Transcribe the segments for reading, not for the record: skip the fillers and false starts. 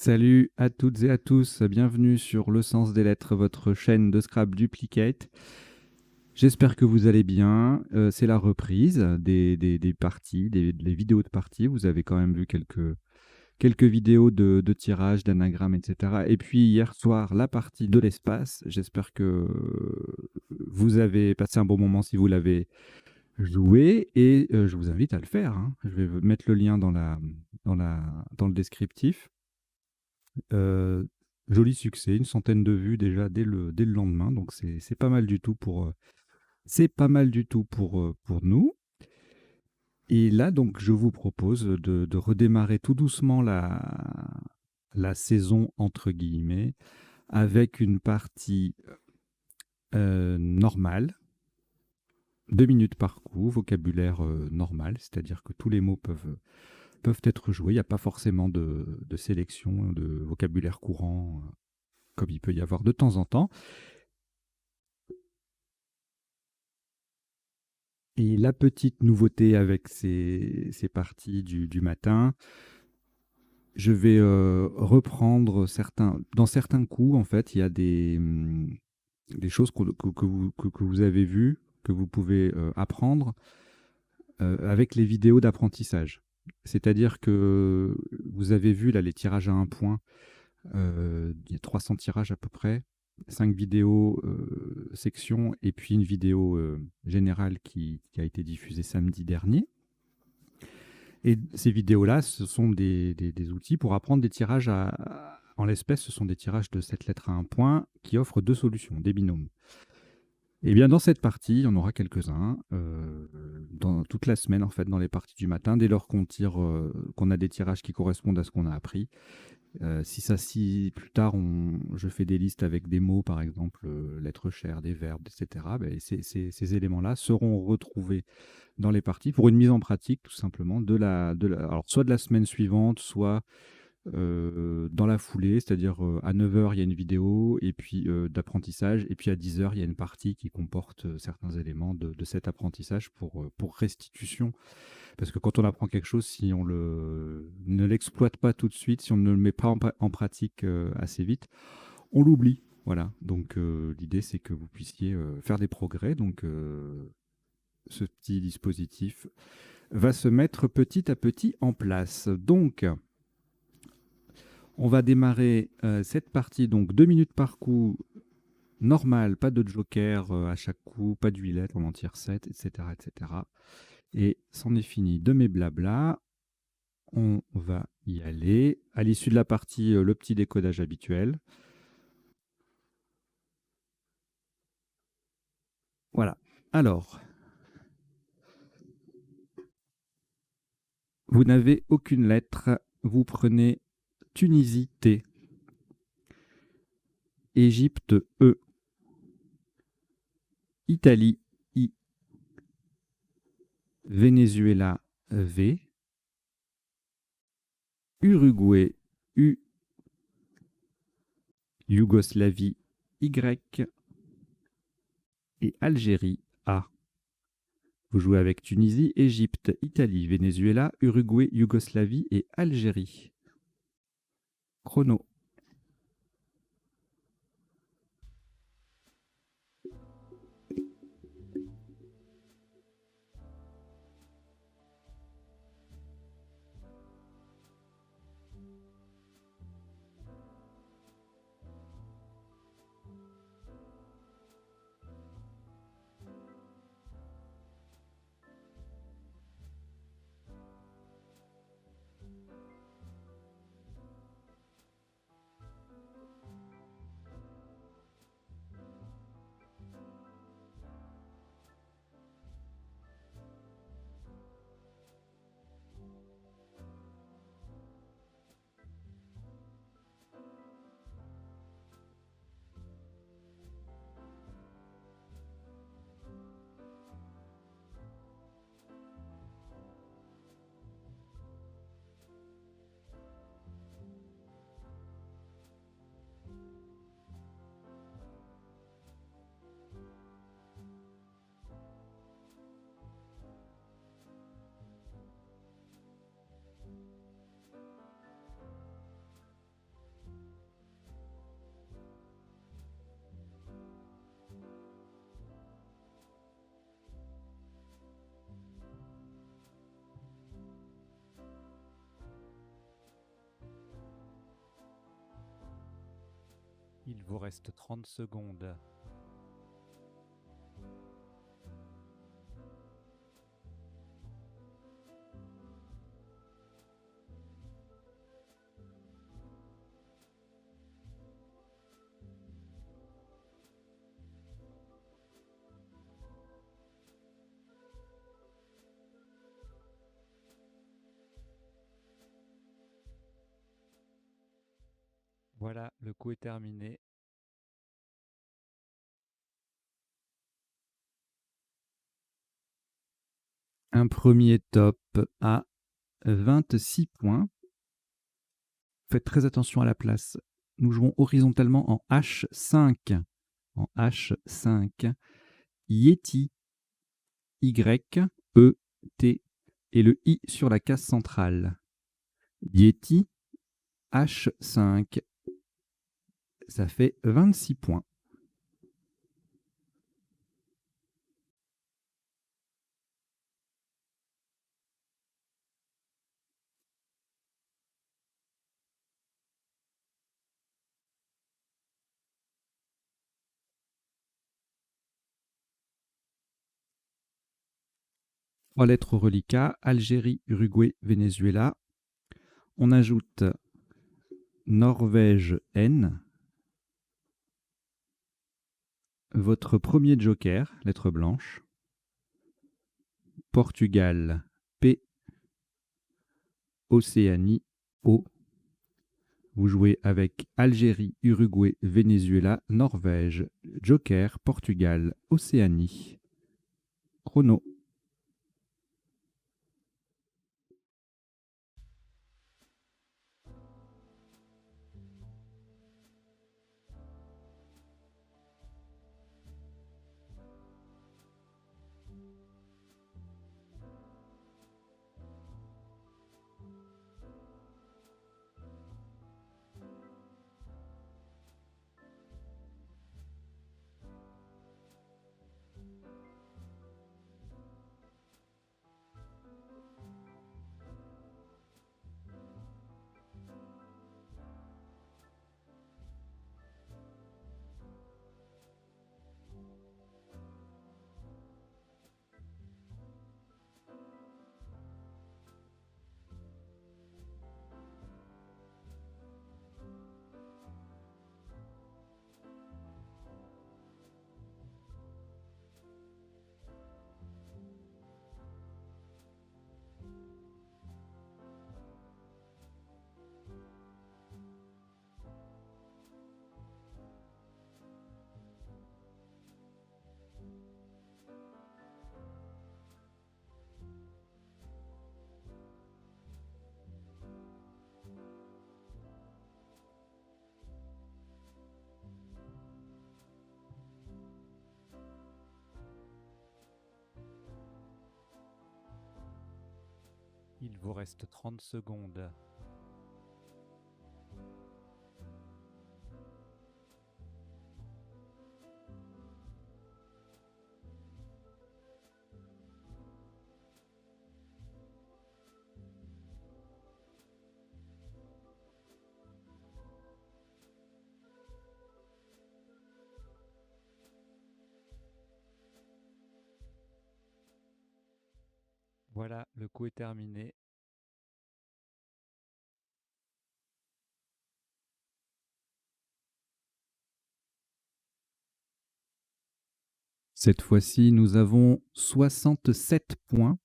Salut à toutes et à tous, bienvenue sur Le Sens des Lettres, votre chaîne de Scrap Duplicate. J'espère que vous allez bien. C'est la reprise des parties, des vidéos de parties. Vous avez quand même vu quelques vidéos de tirage, d'anagramme, etc. Et puis hier soir, la partie de l'espace. J'espère que vous avez passé un bon moment si vous l'avez joué. Et je vous invite à le faire, hein. Je vais mettre le lien dans le descriptif. Heu, Joli succès, une centaine de vues déjà dès le lendemain, donc c'est pas mal du tout c'est pas mal du tout pour nous. Et là, donc, je vous propose de redémarrer tout doucement la «saison» entre guillemets, avec une partie, normale, 2 minutes par coup, vocabulaire, normal, c'est-à-dire que tous les mots peuvent être joués. Il y a pas forcément de sélection de vocabulaire courant, comme il peut y avoir de temps en temps. Et la petite nouveauté avec ces parties du matin, je vais reprendre dans certains coups, en fait, il y a des choses que vous avez vues, que vous pouvez apprendre avec les vidéos d'apprentissage. C'est-à-dire que vous avez vu là les tirages à un point. Il y a 300 tirages à peu près, 5 vidéos sections et puis une vidéo générale qui a été diffusée samedi dernier. Et ces vidéos-là, ce sont des outils pour apprendre des tirages en l'espèce, ce sont des tirages de 7 lettres à un point qui offrent deux solutions, des binômes. Et bien dans cette partie, il y en aura quelques-uns, dans toute la semaine en fait, dans les parties du matin, dès lors qu'on a des tirages qui correspondent à ce qu'on a appris. Si plus tard je fais des listes avec des mots, par exemple, lettres chères, des verbes, etc., ben, ces éléments-là seront retrouvés dans les parties pour une mise en pratique, tout simplement, alors soit de la semaine suivante, soit dans la foulée, c'est-à-dire à 9 heures, il y a une vidéo et puis d'apprentissage, et puis à 10 heures, il y a une partie qui comporte certains éléments de cet apprentissage pour restitution. Parce que quand on apprend quelque chose, si on ne l'exploite pas tout de suite, si on ne le met pas en pratique assez vite, on l'oublie. Voilà. Donc l'idée, c'est que vous puissiez faire des progrès. Donc ce petit dispositif va se mettre petit à petit en place. Donc, on va démarrer cette partie, donc 2 minutes par coup, normal, pas de joker à chaque coup, pas de 8 lettres, on en tire 7, etc. etc. Et c'en est fini de mes blabla. On va y aller. À l'issue de la partie, le petit décodage habituel. Voilà. Alors, vous n'avez aucune lettre. Vous prenez Tunisie T, Égypte E, Italie I, Venezuela V, Uruguay U, Yougoslavie Y et Algérie A. Vous jouez avec Tunisie, Égypte, Italie, Venezuela, Uruguay, Yougoslavie et Algérie. Chrono. vous reste 30 secondes. Voilà, le coup est terminé. Un premier top à 26 points. Faites très attention à la place. Nous jouons horizontalement en H5. En H5. Yeti. Y-E-T. Et le I sur la case centrale. Yeti. H5. Ça fait 26 points. Trois lettres au reliquat, Algérie, Uruguay, Venezuela. On ajoute Norvège N. Votre premier joker, lettre blanche. Portugal P. Océanie O. Vous jouez avec Algérie, Uruguay, Venezuela, Norvège, joker, Portugal, Océanie. Chrono. Il vous reste 30 secondes. Voilà, le coup est terminé. Cette fois-ci, nous avons 67 points.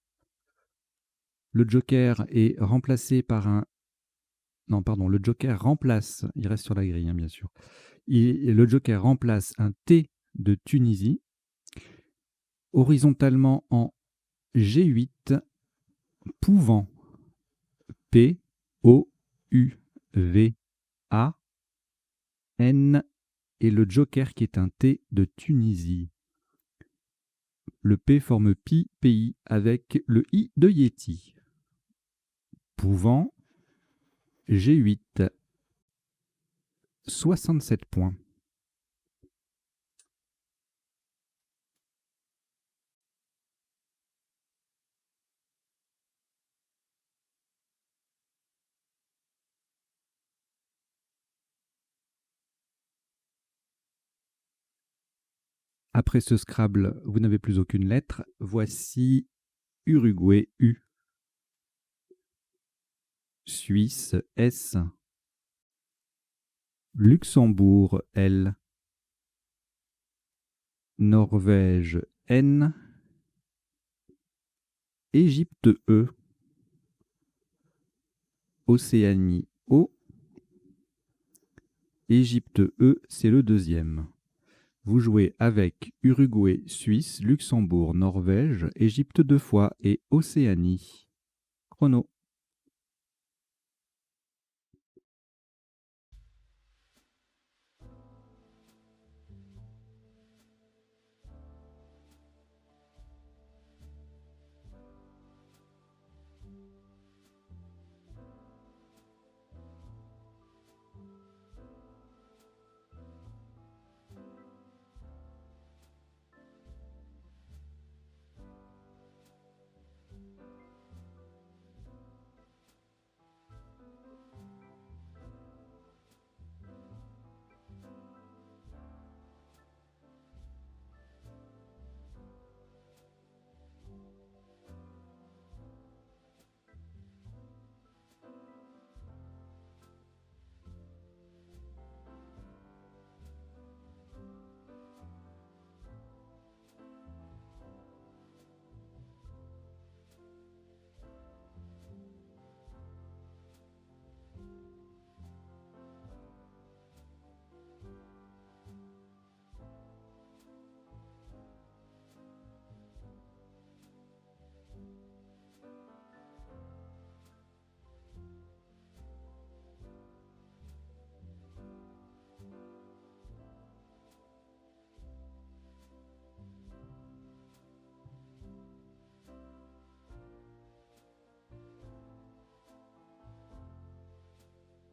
Le joker est remplacé par un... Non, pardon, le joker remplace... Il reste sur la grille, hein, bien sûr. Le joker remplace un T de Tunisie, horizontalement en G8, pouvant P-O-U-V-A-N et le joker qui est un T de Tunisie. Le P forme Pi, pays avec le I de Yeti. Pouvant G8. 67 points. Après ce Scrabble, vous n'avez plus aucune lettre. Voici Uruguay U, Suisse S, Luxembourg L, Norvège N, Égypte E, Océanie O, Égypte E, c'est le deuxième. Vous jouez avec Uruguay, Suisse, Luxembourg, Norvège, Égypte 2 fois et Océanie. Chrono.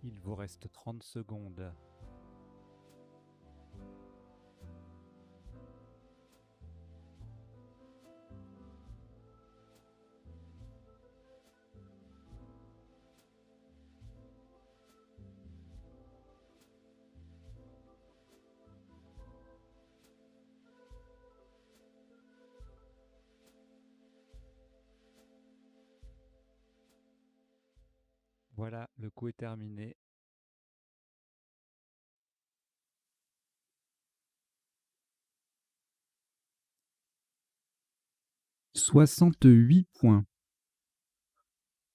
Il vous reste 30 secondes. Voilà, le coup est terminé. « 68 points.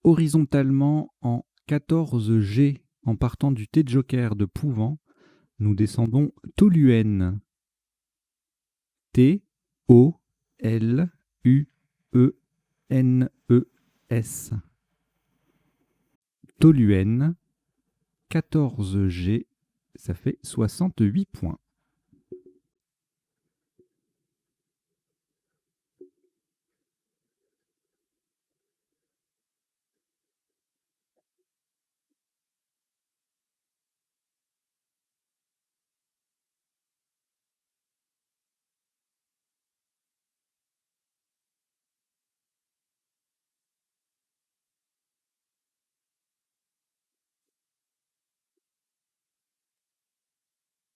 Horizontalement en 14 G, en partant du T-Joker de Pouvant, nous descendons Toluen. T-O-L-U-E-N-E-S. Toluen, 14 G, ça fait 68 points.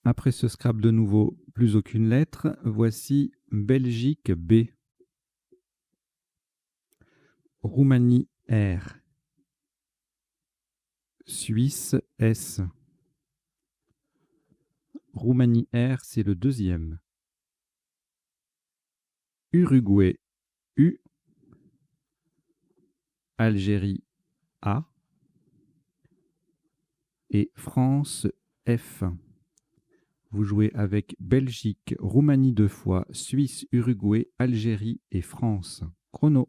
Après ce Scrabble de nouveau, plus aucune lettre. Voici Belgique B, Roumanie R, Suisse S. Roumanie R, c'est le deuxième. Uruguay U, Algérie A et France F. Vous jouez avec Belgique, Roumanie 2 fois, Suisse, Uruguay, Algérie et France. Chrono.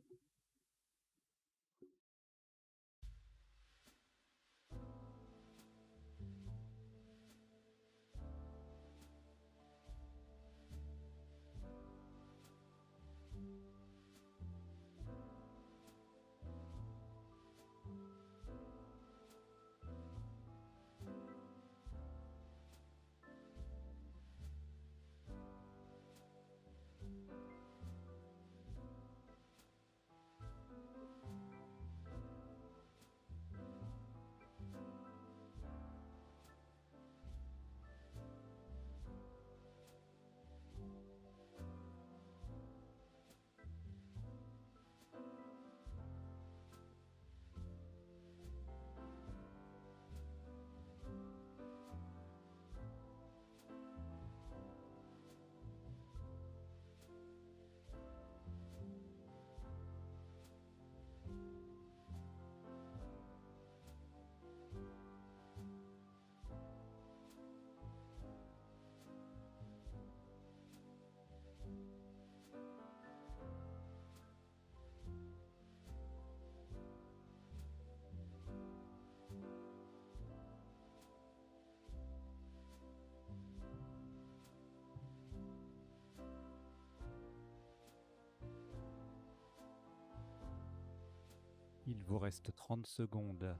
Il vous reste 30 secondes.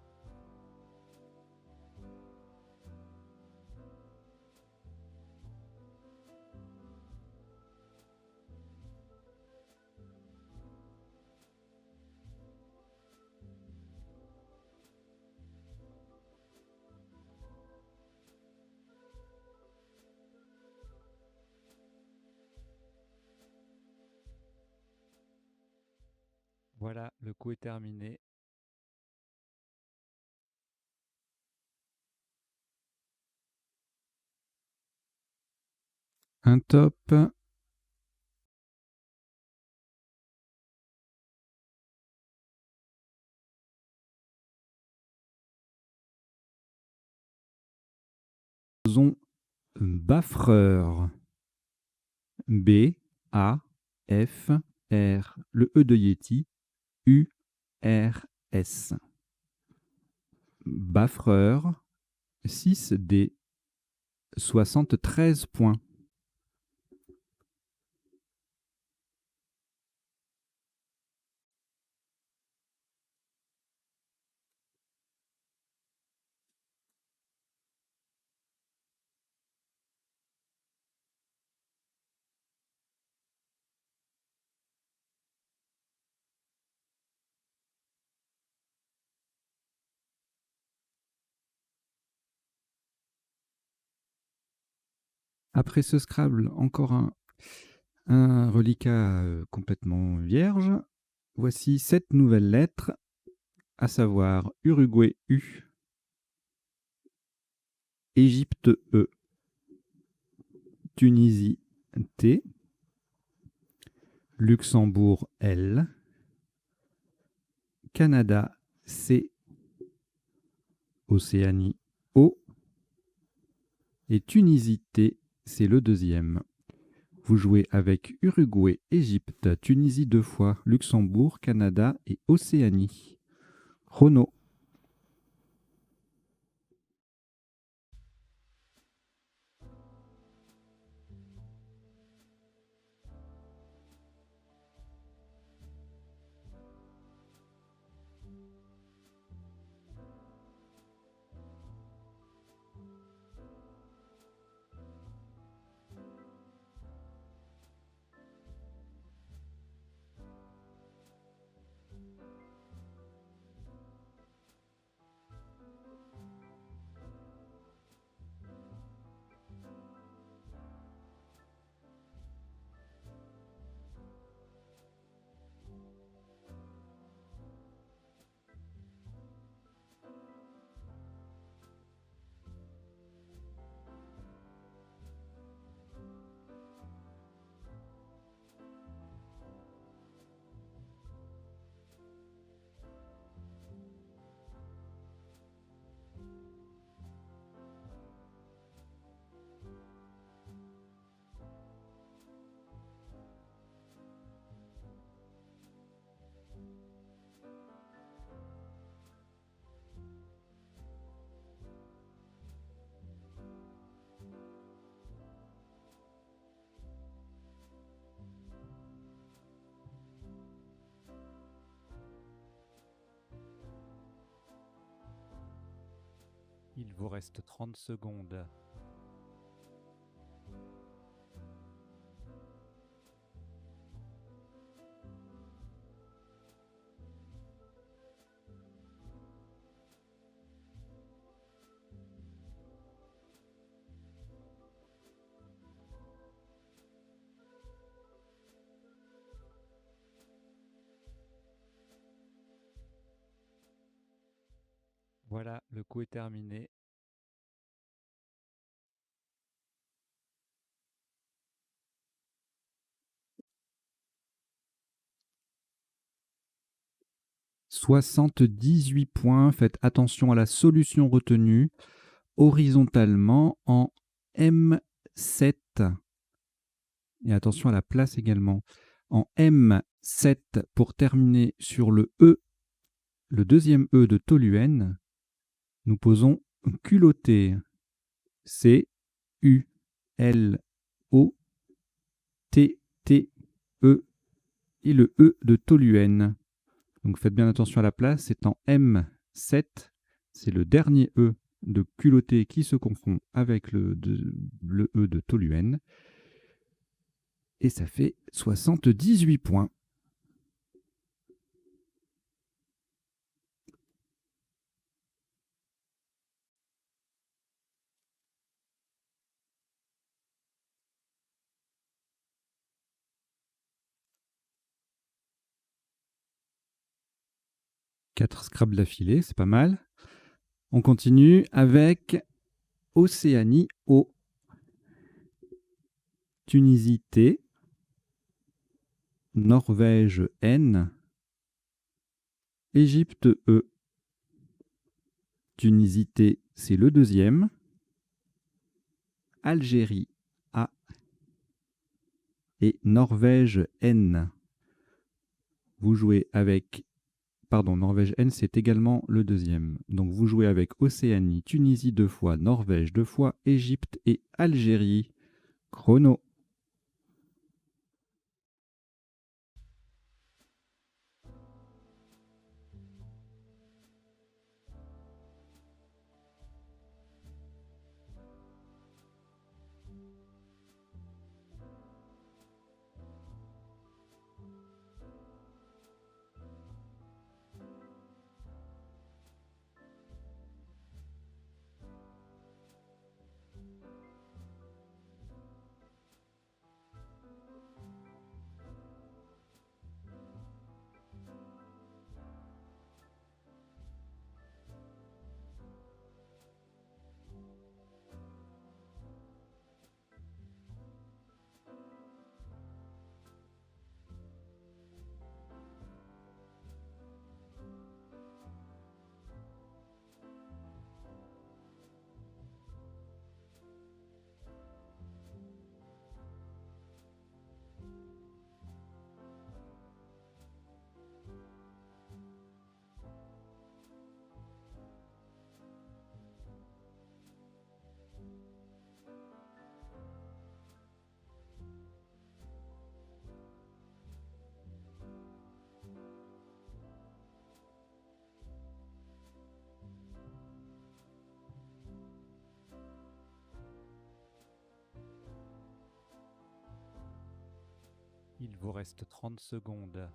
Voilà, le coup est terminé. Un top. Faisons Baffreur. B, A, F, R. Le E de Yeti. U, R, S. Baffreur. 6D. 73 points. Après ce Scrabble, encore un reliquat complètement vierge. Voici 7 nouvelles lettres, à savoir Uruguay U, Égypte E, Tunisie T, Luxembourg L, Canada C, Océanie O et Tunisie T, c'est le deuxième. Vous jouez avec Uruguay, Égypte, Tunisie 2 fois, Luxembourg, Canada et Océanie. Chrono. Il vous reste 30 secondes. Voilà, le coup est terminé. « 78 points. Faites attention à la solution retenue. Horizontalement en M7. Et attention à la place également. En M7 pour terminer sur le E, le deuxième E de Toluen, nous posons culotté. C, U, L, O, T, T, E et le E de Toluen. Donc faites bien attention à la place, c'est en M7, c'est le dernier E de culotté qui se confond avec le E de Toluen. Et ça fait 78 points. Quatre Scrabble d'affilée, c'est pas mal. On continue avec Océanie O. Tunisie T. Norvège N. Égypte E. Tunisie T, c'est le deuxième. Algérie A. Et Norvège N. Vous jouez avec... Pardon, Norvège N, c'est également le deuxième. Donc vous jouez avec Océanie, Tunisie 2 fois, Norvège 2 fois, Égypte et Algérie. Chrono. Il vous reste 30 secondes.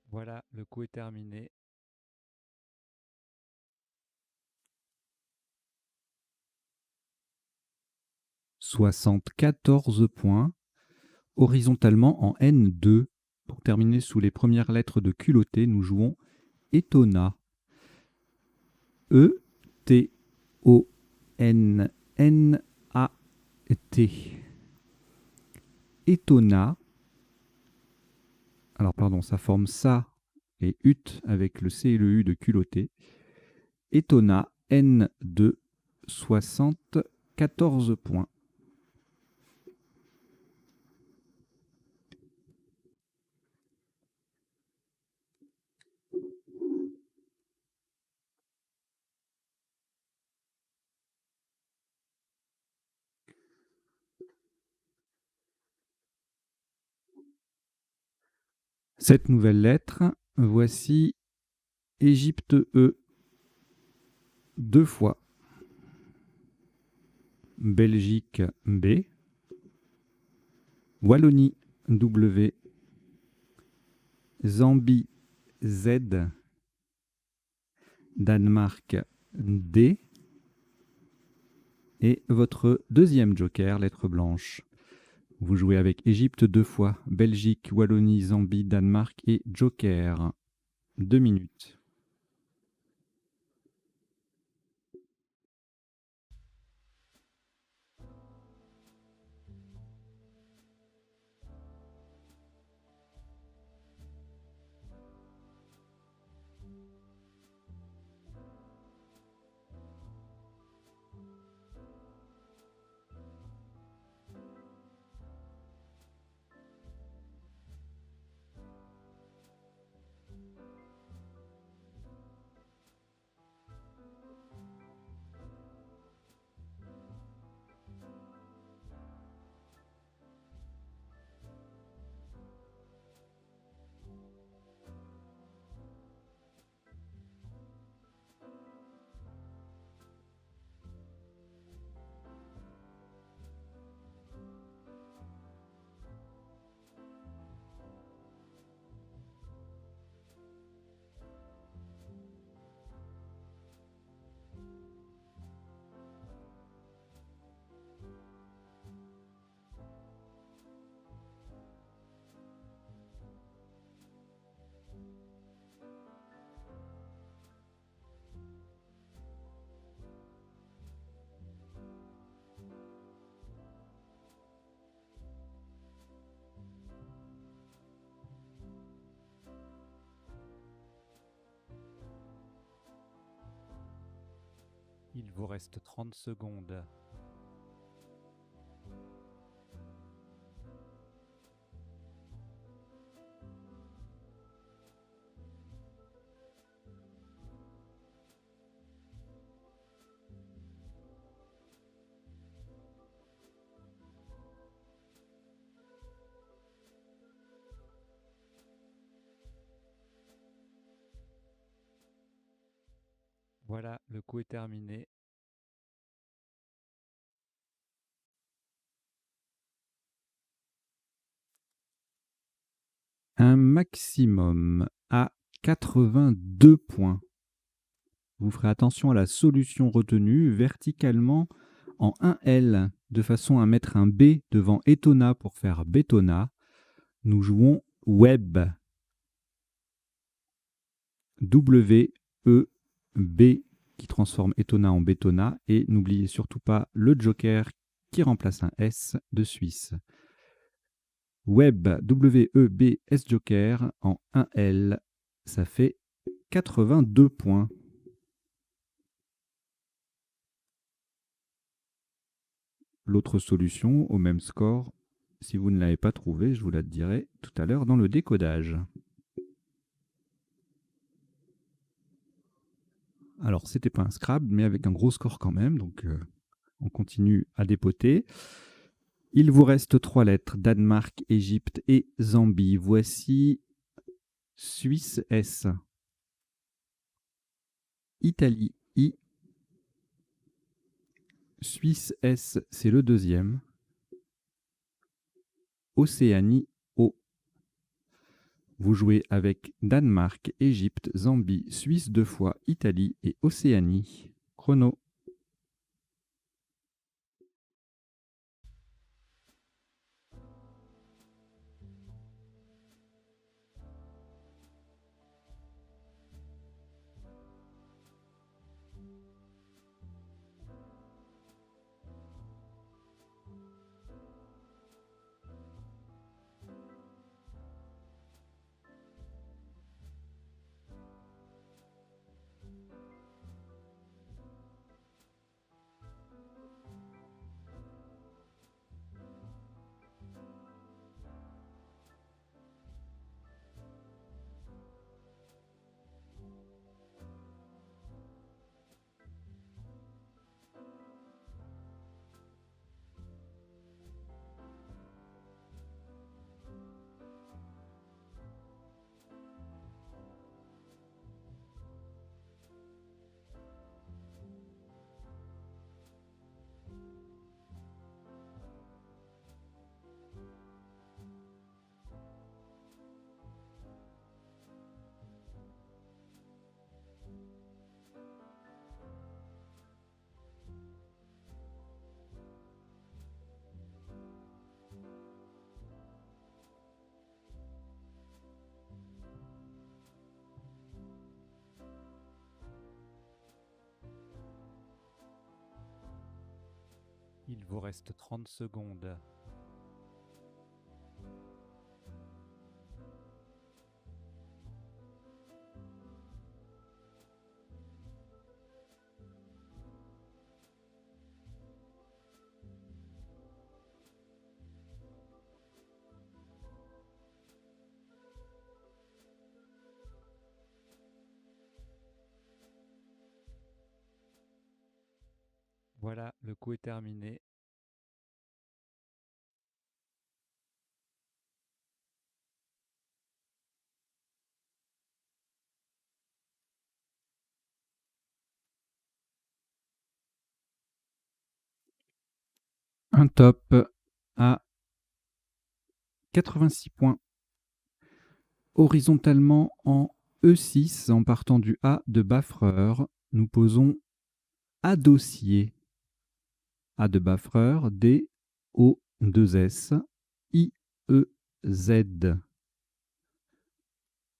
Voilà, le coup est terminé. « 74 points, horizontalement en N2. Pour terminer sous les premières lettres de culotté, nous jouons Etona. E-T-O-N-N-A-T. Etona. Alors pardon, ça forme ça et ut avec le C et le U de culotté. Etona N2, 74 points. Cette nouvelle lettre, voici Égypte E, 2 fois. Belgique B. Wallonie W. Zambie Z. Danemark D. Et votre deuxième joker, lettre blanche. Vous jouez avec Égypte 2 fois, Belgique, Wallonie, Zambie, Danemark et joker. 2 minutes. Il vous reste 30 secondes. Voilà, le coup est terminé. Un maximum à 82 points. Vous ferez attention à la solution retenue verticalement en 1L, de façon à mettre un B devant Etona pour faire Betona. Nous jouons Web. W-E-B qui transforme Etona en Betona. Et n'oubliez surtout pas le joker qui remplace un S de Suisse. Web, W-E-B-S joker en 1L. Ça fait 82 points. L'autre solution au même score, si vous ne l'avez pas trouvée, je vous la dirai tout à l'heure dans le décodage. Alors, c'était pas un Scrabble, mais avec un gros score quand même, donc on continue à dépoter. Il vous reste 3 lettres, Danemark, Égypte et Zambie. Voici Suisse S, Italie I, Suisse S, c'est le deuxième, Océanie O. Vous jouez avec Danemark, Égypte, Zambie, Suisse 2 fois, Italie et Océanie. Chrono. Il vous reste 30 secondes. Voilà, le coup est terminé. Un top à 86 points. Horizontalement en E6, en partant du A de Baffreur, nous posons A dossier. A de Baffreur, D, O, 2 S, I, E, Z.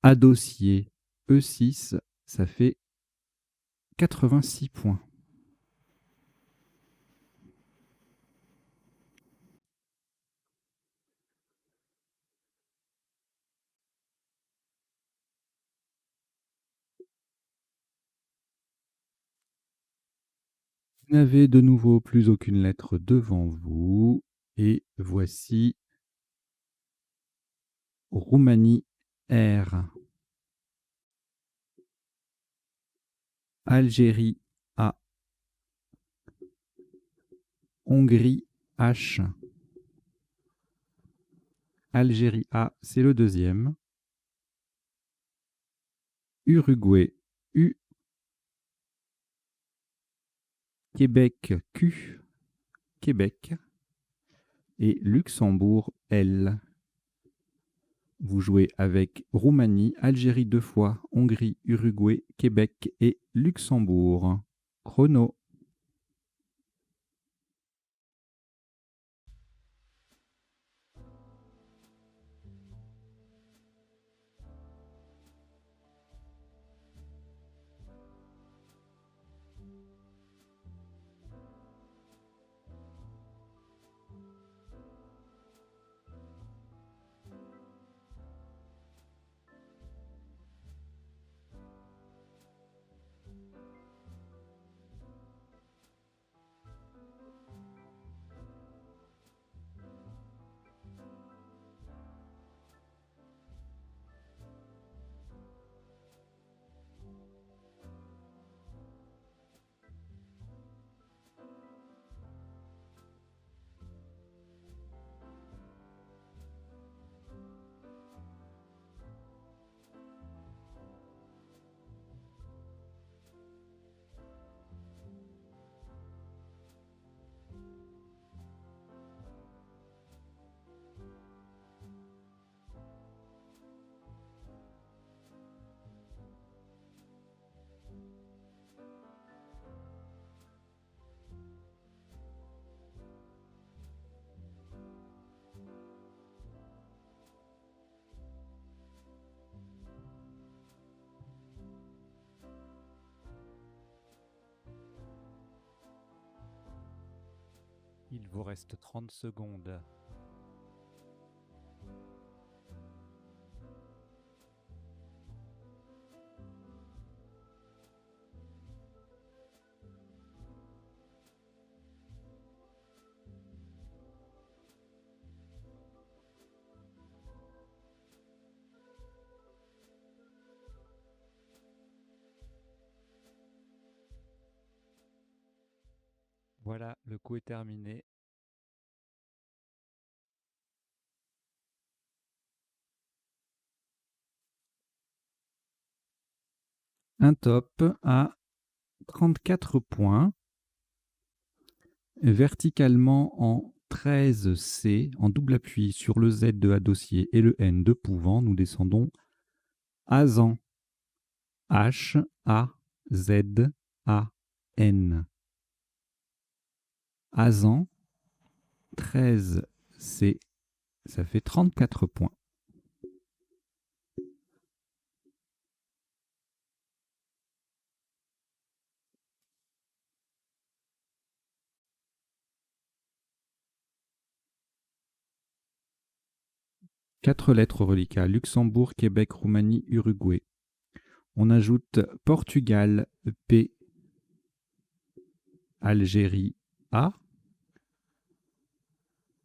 A dossier, E6, ça fait 86 points. Vous n'avez de nouveau plus aucune lettre devant vous. Et voici Roumanie R, Algérie A, Hongrie H. Algérie A, c'est le deuxième. Uruguay U, Québec Q, Québec, et Luxembourg L. Vous jouez avec Roumanie, Algérie 2 fois, Hongrie, Uruguay, Québec et Luxembourg. Chrono. Il vous reste 30 secondes. Voilà, le coup est terminé. Un top à 34 points, verticalement en 13C, en double appui sur le Z de A dossier et le N de Pouvant, nous descendons Azan, H, A, Z, A, N. Azan, 13C, ça fait 34 points. Quatre lettres reliquats: Luxembourg, Québec, Roumanie, Uruguay. On ajoute Portugal P, Algérie A,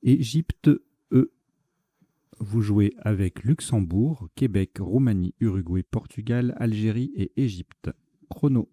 Égypte E. Vous jouez avec Luxembourg, Québec, Roumanie, Uruguay, Portugal, Algérie et Égypte. Chrono.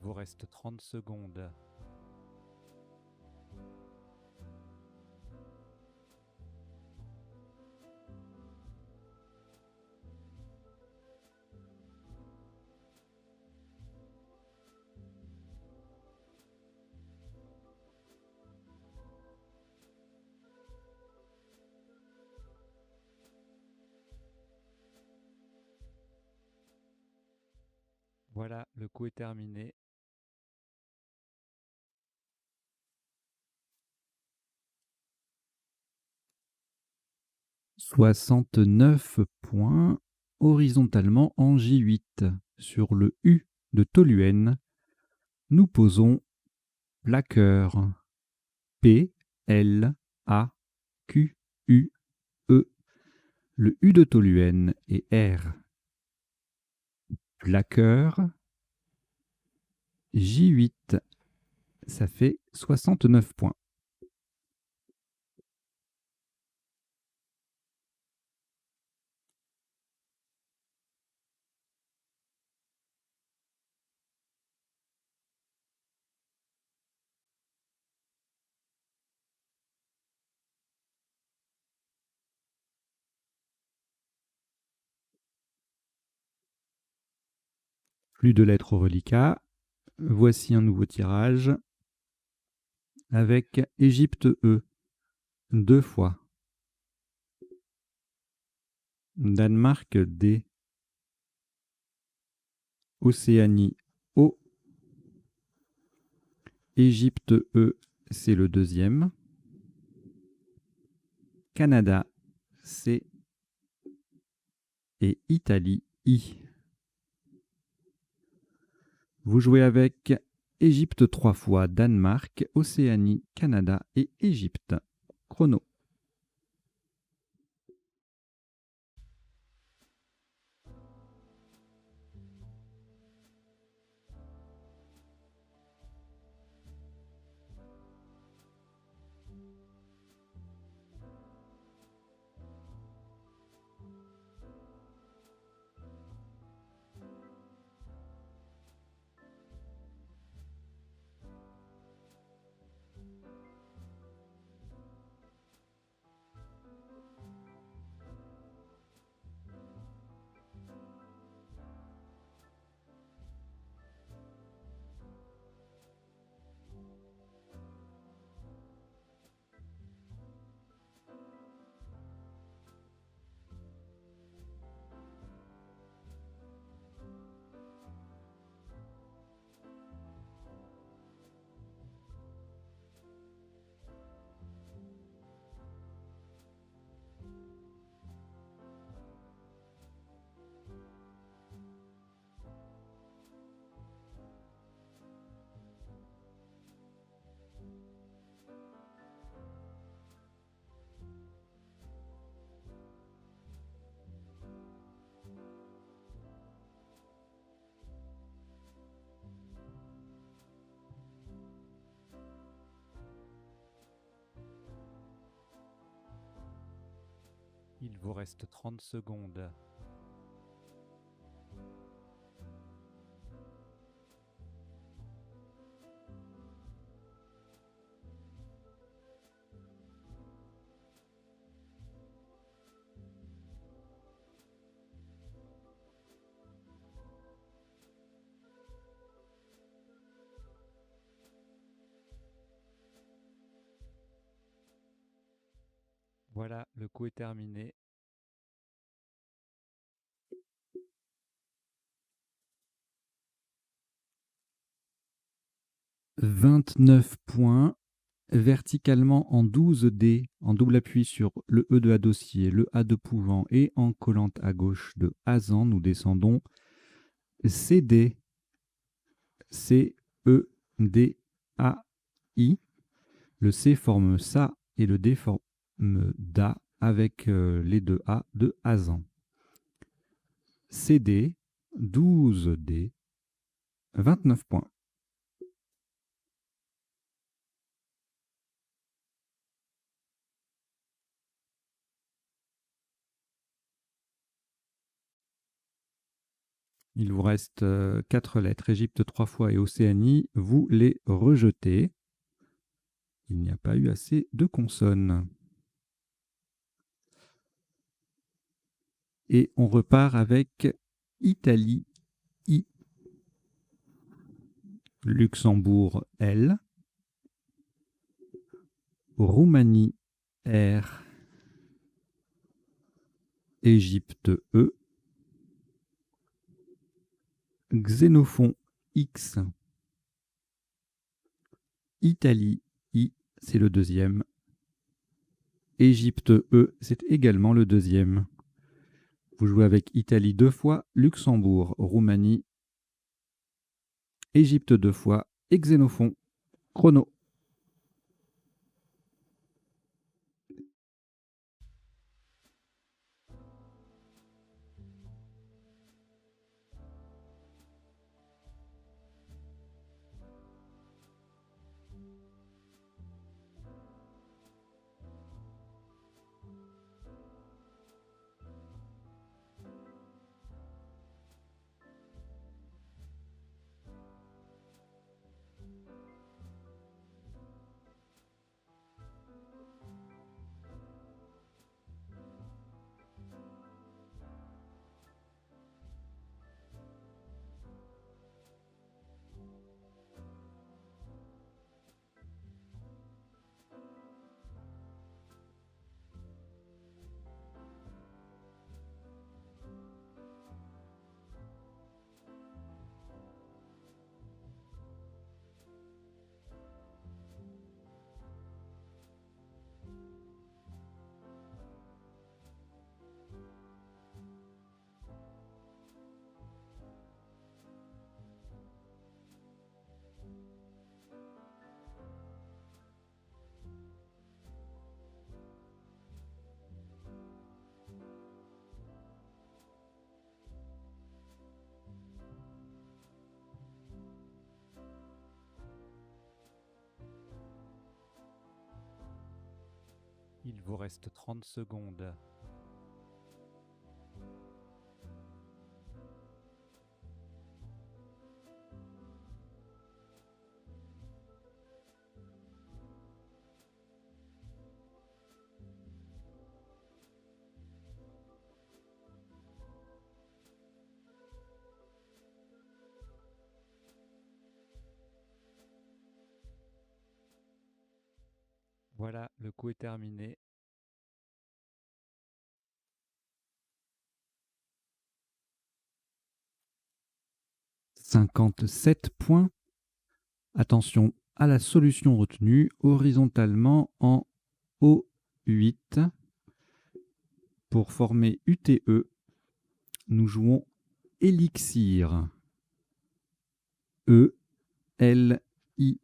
vous reste 30 secondes. Voilà, le coup est terminé. « 69 points horizontalement en J8. Sur le U de Toluen, nous posons plaqueur. P, L, A, Q, U, E. Le U de Toluen est R. Plaqueur, J8. Ça fait 69 points. Plus de lettres au reliquat. Voici un nouveau tirage avec Égypte E, 2 fois. Danemark D. Océanie O. Égypte E, c'est le deuxième. Canada C. Et Italie I. Vous jouez avec Égypte 3 fois, Danemark, Océanie, Canada et Égypte. Chrono. Il vous reste 30 secondes. Voilà, le coup est terminé. « 29 points verticalement en 12 dés, en double appui sur le E de Adossier, le A de Pouvant et en collante à gauche de Hazan, nous descendons CD, C, E, D, A, I. Le C forme SA et le D forme DA avec les deux A de Hazan. CD, 12 D, 29 points. Il vous reste 4 lettres, Égypte 3 fois et Océanie, vous les rejetez. Il n'y a pas eu assez de consonnes. Et on repart avec Italie, I, Luxembourg, L, Roumanie, R, Égypte, E, Xénophon, X, Italie, I, c'est le deuxième. Égypte, E, c'est également le deuxième. Vous jouez avec Italie 2 fois, Luxembourg, Roumanie, Égypte 2 fois et Xénophon. Chrono. Il vous reste 30 secondes. Voilà, le coup est terminé. « 57 points. Attention à la solution retenue horizontalement en O8. Pour former UTE, nous jouons Élixir. E, L, I,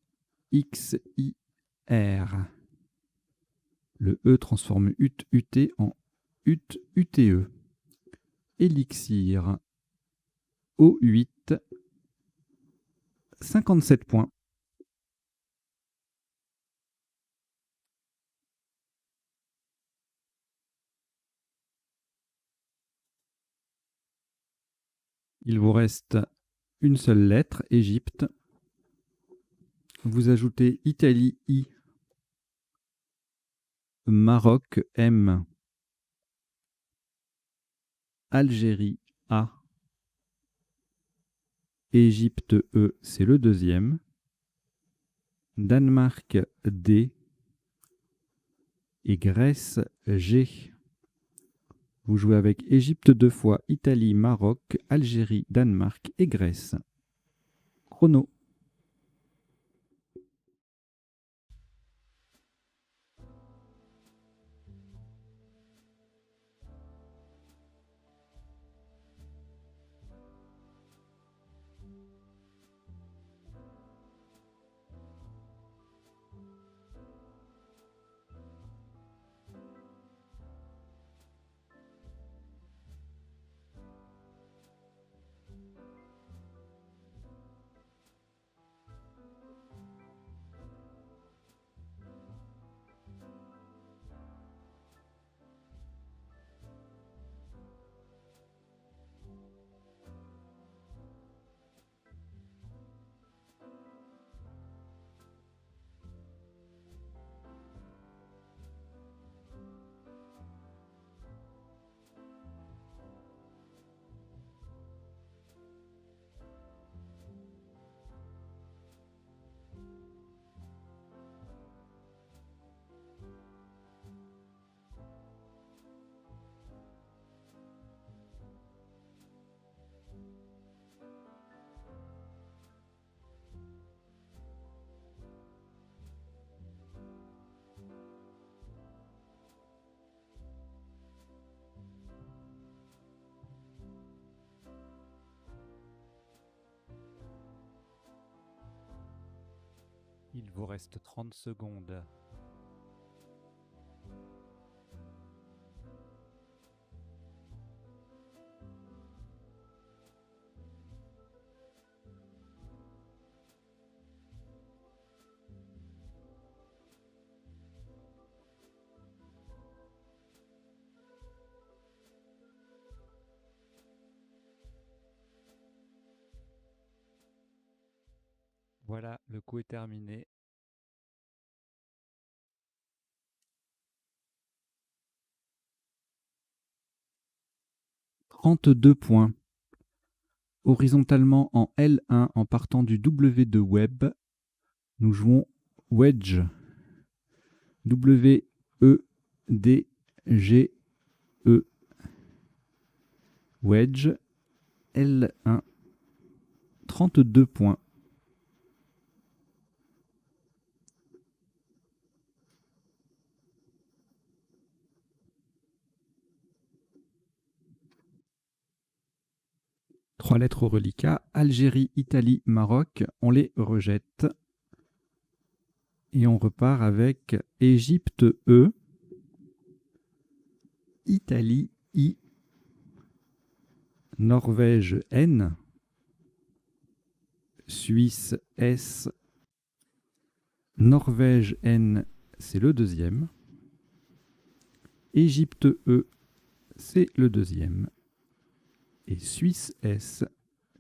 X, I, R. Le E transforme UT, UT en UT, UTE. Élixir. O8. 57 points. Il vous reste une seule lettre, Égypte. Vous ajoutez Italie, I, Maroc, M, Algérie, A, Égypte, E, c'est le deuxième, Danemark, D, et Grèce, G. Vous jouez avec Égypte 2 fois, Italie, Maroc, Algérie, Danemark et Grèce. Chrono. Il vous reste 30 secondes. Voilà, le coup est terminé. « 32 points. Horizontalement en L1 en partant du W de Web, nous jouons Wedge. W, E, D, G, E. Wedge, L1, 32 points. Trois lettres au reliquat, Algérie, Italie, Maroc, on les rejette. Et on repart avec Égypte E, Italie I, Norvège N, Suisse S, Norvège N, c'est le deuxième. Égypte E, c'est le deuxième. Et Suisse S,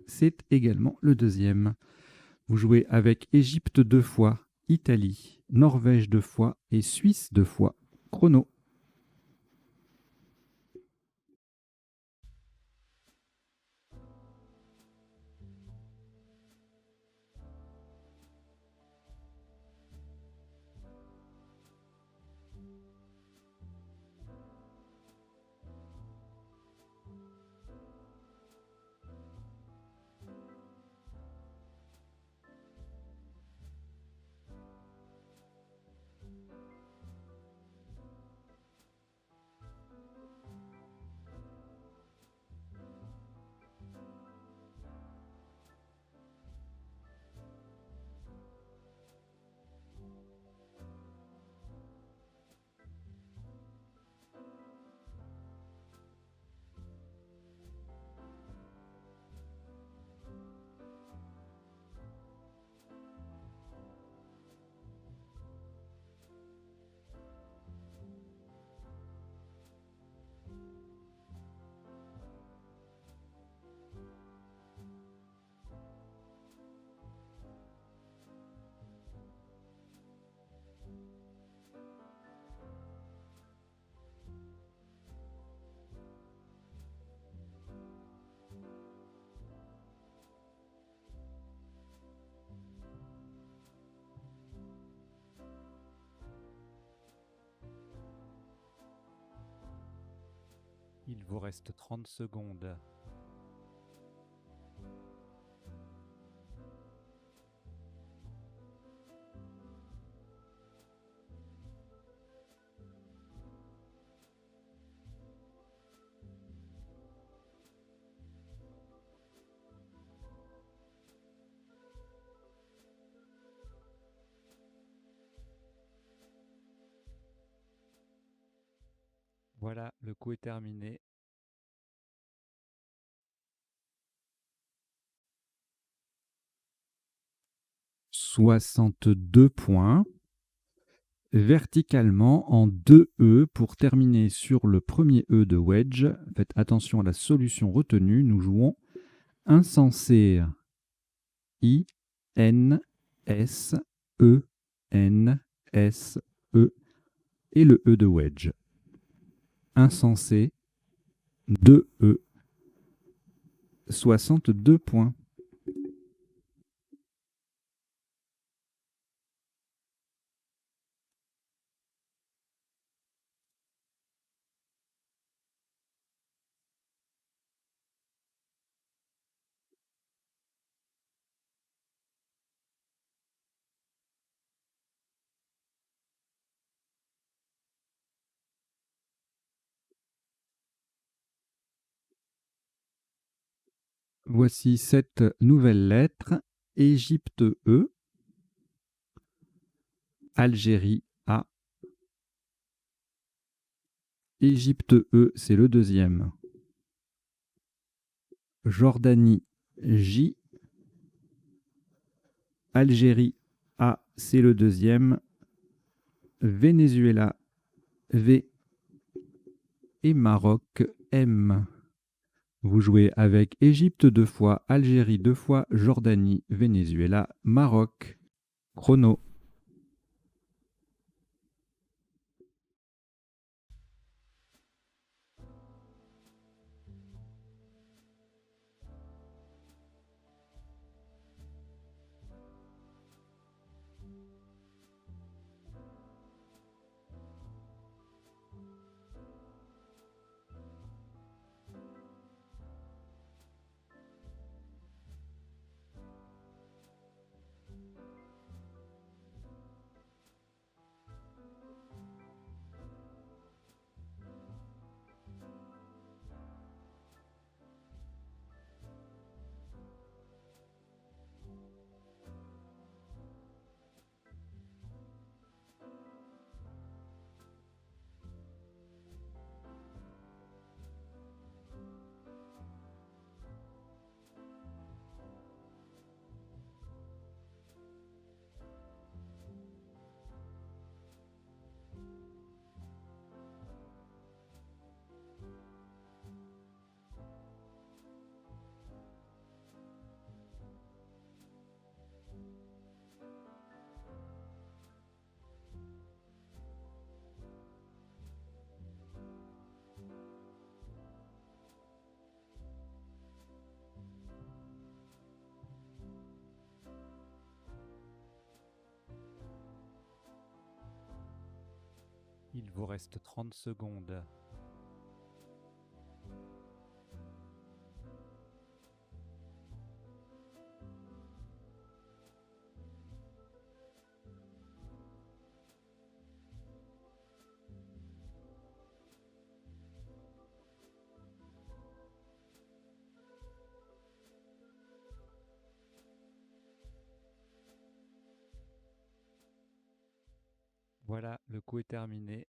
c'est également le deuxième. Vous jouez avec Égypte 2 fois, Italie, Norvège 2 fois et Suisse 2 fois. Chrono. Il vous reste 30 secondes. Voilà, le coup est terminé. « 62 points. Verticalement en 2 E pour terminer sur le premier E de Wedge. Faites attention à la solution retenue. Nous jouons insensé. I, N, S, E, N, S, E et le E de Wedge. Insensé, 2 E, 62 points. Voici 7 nouvelles lettres. Égypte E, Algérie A. Égypte E, c'est le deuxième. Jordanie J. Algérie A, c'est le deuxième. Venezuela V. Et Maroc M. Vous jouez avec Égypte 2 fois, Algérie 2 fois, Jordanie, Venezuela, Maroc. Chrono. Il vous reste 30 secondes. Voilà, le coup est terminé.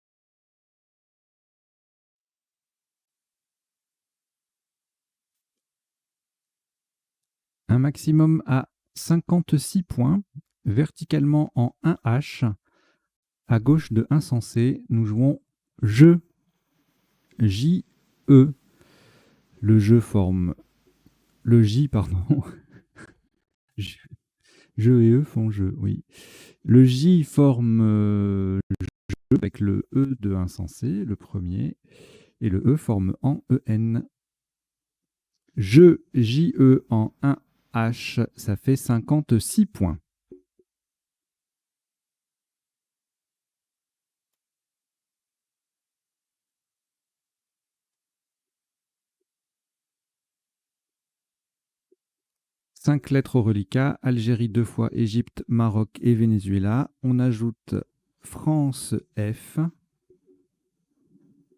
Un maximum à 56 points, verticalement en 1H. À gauche de insensé, nous jouons jeu. J-E. Le jeu forme... Le J, pardon. Je et E font jeu, oui. Le J forme jeu avec le E de insensé, le premier, et le E forme en EN. Je, J-E en 1H, ça fait 56 points. Cinq lettres au reliquat, Algérie 2 fois, Égypte, Maroc et Venezuela. On ajoute France F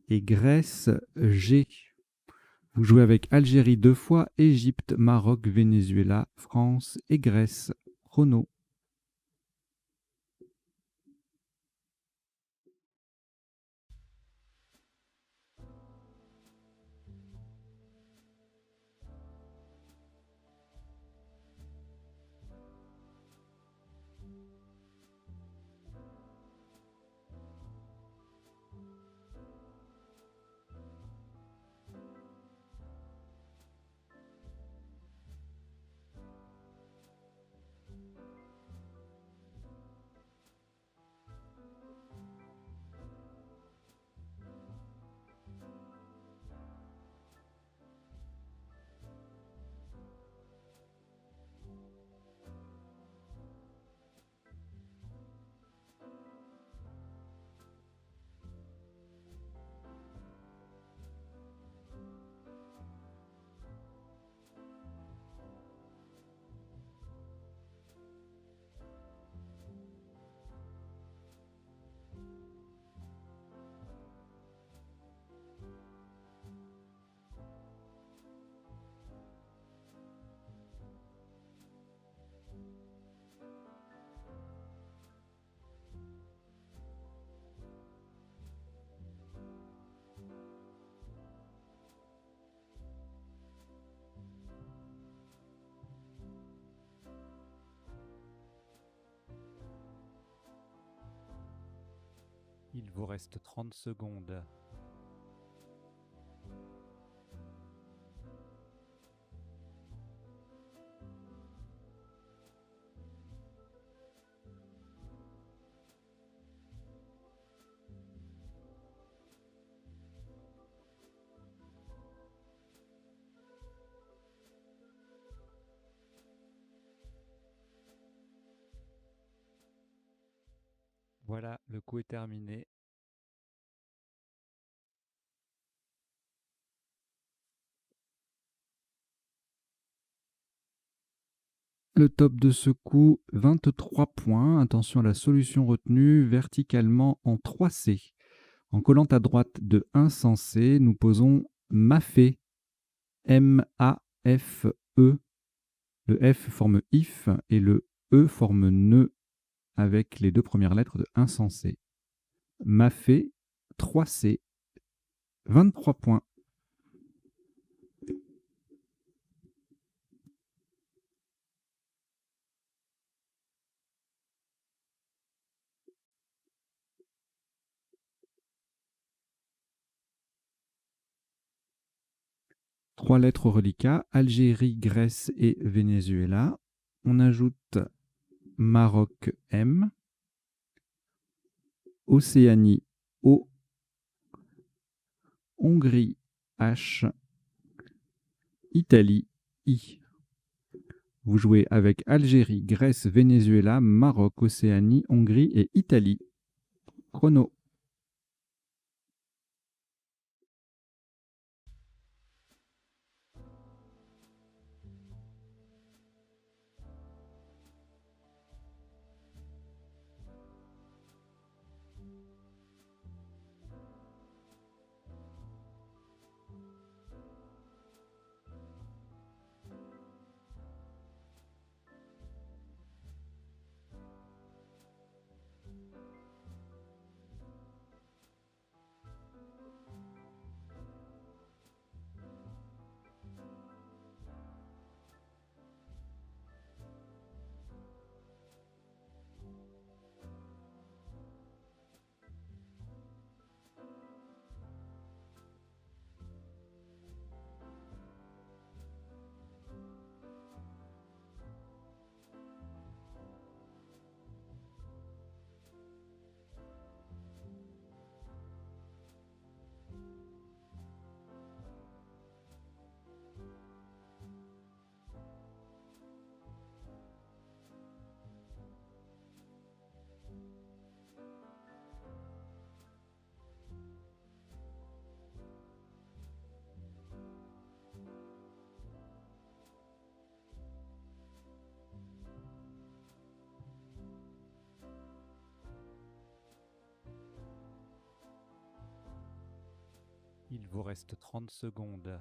et Grèce G. Vous jouez avec Algérie 2 fois, Égypte, Maroc, Venezuela, France et Grèce. Chrono. Il vous reste 30 secondes. Voilà, le coup est terminé. Le top de ce coup, 23 points. Attention à la solution retenue, verticalement en 3C. En collant à droite de insensé, nous posons Mafé, M-A-F-E. Le F forme if et le E forme ne avec les deux premières lettres de insensé. Mafé, 3C, 23 points. Trois lettres au reliquat, Algérie, Grèce et Venezuela. On ajoute Maroc, M. Océanie, O. Hongrie, H. Italie, I. Vous jouez avec Algérie, Grèce, Venezuela, Maroc, Océanie, Hongrie et Italie. Chrono. Il vous reste 30 secondes.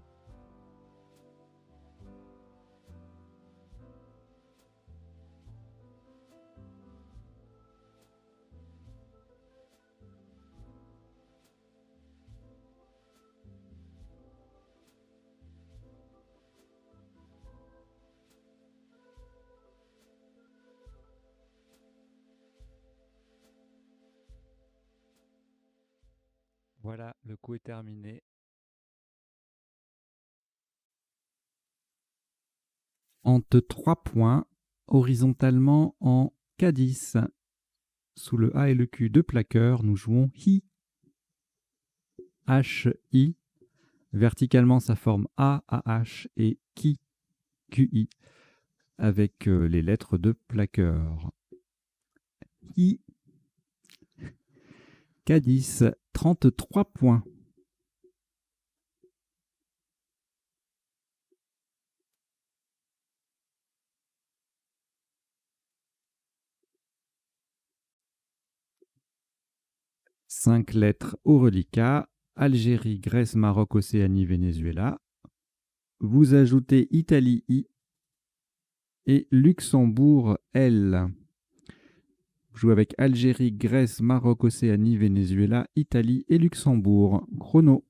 Voilà, le coup est terminé. Entre 3 points, horizontalement en K10. Sous le A et le Q de plaqueur, nous jouons Hi. H-I. Verticalement, ça forme A-A-H et Ki, Q-I, avec les lettres de plaqueur. I. K10, 33 points. Cinq lettres au reliquat, Algérie, Grèce, Maroc, Océanie, Venezuela. Vous ajoutez Italie, I, et Luxembourg, L. Vous jouez avec Algérie, Grèce, Maroc, Océanie, Venezuela, Italie et Luxembourg. Chrono.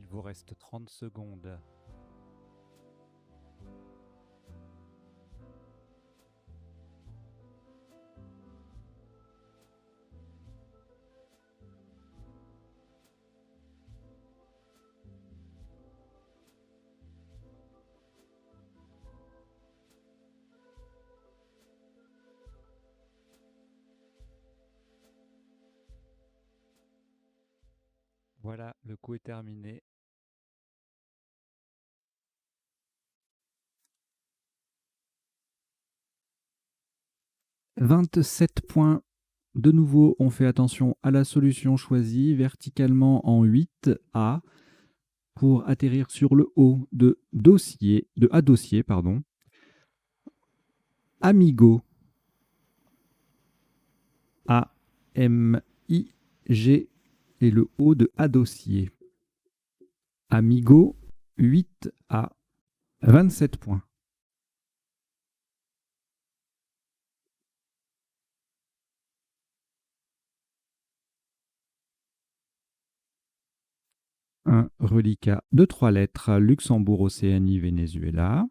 Il vous reste 30 secondes. Voilà, le coup est terminé. « 27 points. De nouveau, on fait attention à la solution choisie, verticalement en 8A, pour atterrir sur le haut de dossier, pardon. Amigo. A-M-I-G et le haut de dossier. Amigo, 8A, 27 points. Un reliquat de 3 lettres, Luxembourg, Océanie, Venezuela.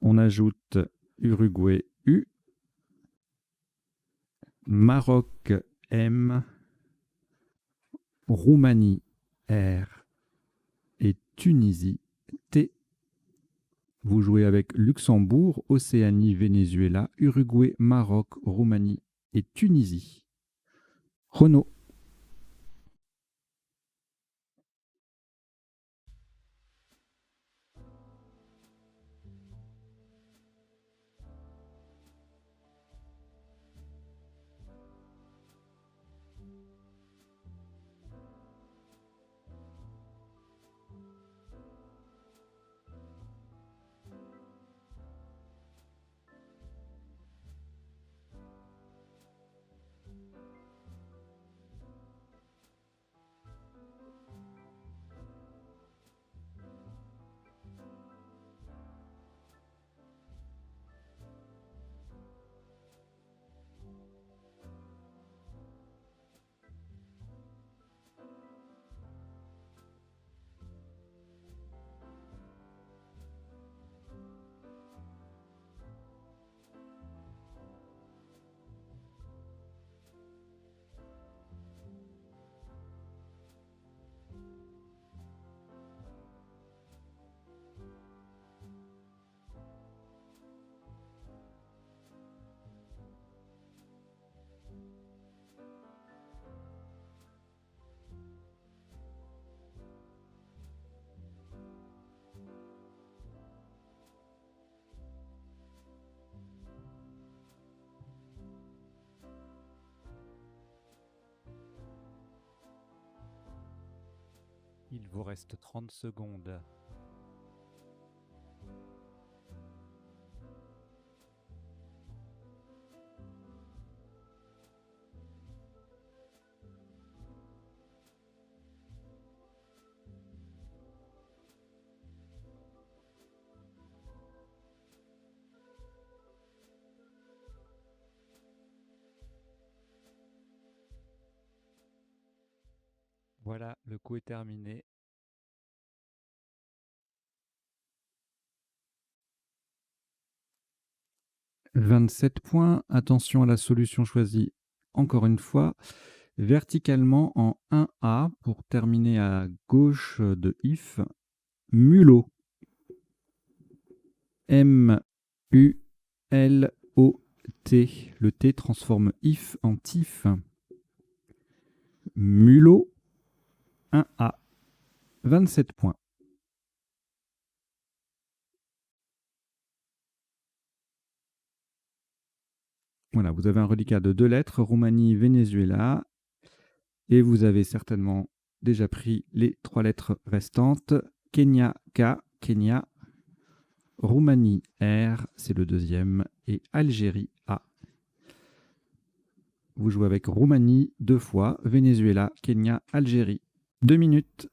On ajoute Uruguay, U. Maroc, M. Roumanie, R. Et Tunisie, T. Vous jouez avec Luxembourg, Océanie, Venezuela, Uruguay, Maroc, Roumanie et Tunisie. Renaud. Il vous reste 30 secondes. Voilà, le coup est terminé. « 27 points. Attention à la solution choisie, encore une fois, verticalement en 1A pour terminer à gauche de if. Mulot. M-U-L-O-T. Le T transforme if en tif. Mulot, 1A. 27 points. Voilà, vous avez un reliquat de 2 lettres, Roumanie, Venezuela. Et vous avez certainement déjà pris les 3 lettres restantes. Kenya, K, Kenya. Roumanie, R, c'est le deuxième. Et Algérie, A. Vous jouez avec Roumanie 2 fois, Venezuela, Kenya, Algérie. 2 minutes.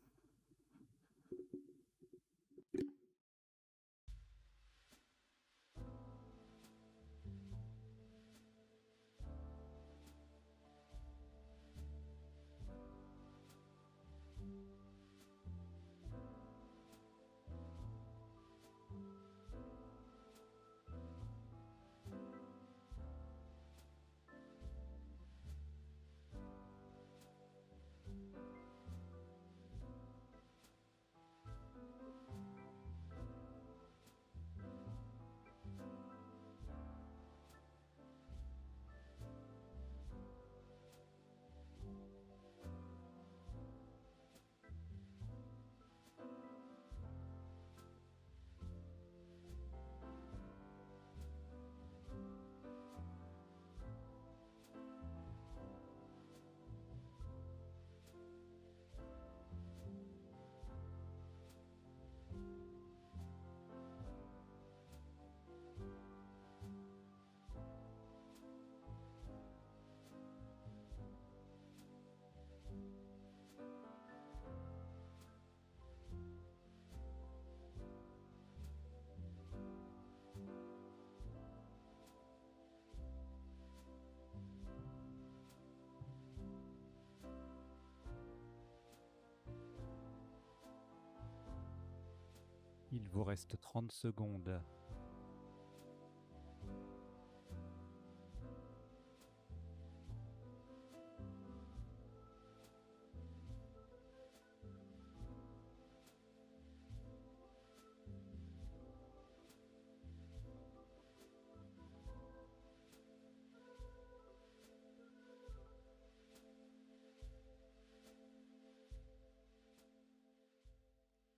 Il vous reste 30 secondes.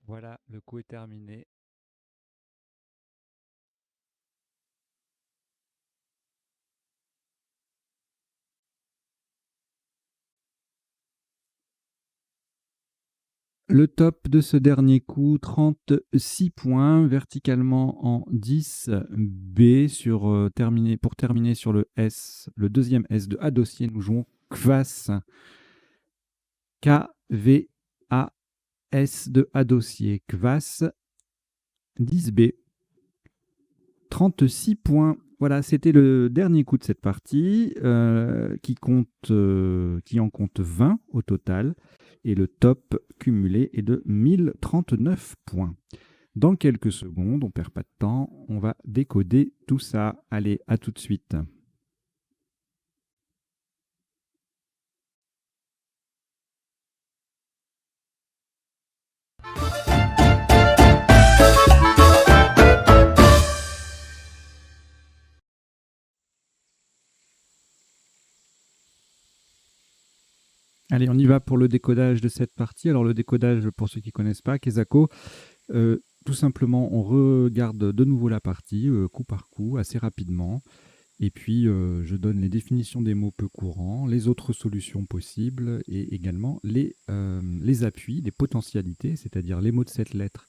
Voilà, le coup est terminé. Le top de ce dernier coup, 36 points, verticalement en 10 B pour terminer sur le S, le deuxième S de A dossier. Nous jouons Kvas, K-V-A-S de A dossier, Kvas, 10 B, 36 points. Voilà, c'était le dernier coup de cette partie qui en compte 20 au total. Et le top cumulé est de 1039 points. Dans quelques secondes, on ne perd pas de temps, on va décoder tout ça. Allez, à tout de suite. Allez, on y va pour le décodage de cette partie. Alors le décodage, pour ceux qui ne connaissent pas, Kezako, tout simplement, on regarde de nouveau la partie, coup par coup, assez rapidement. Et puis, je donne les définitions des mots peu courants, les autres solutions possibles et également les appuis, les potentialités, c'est-à-dire les mots de cette lettre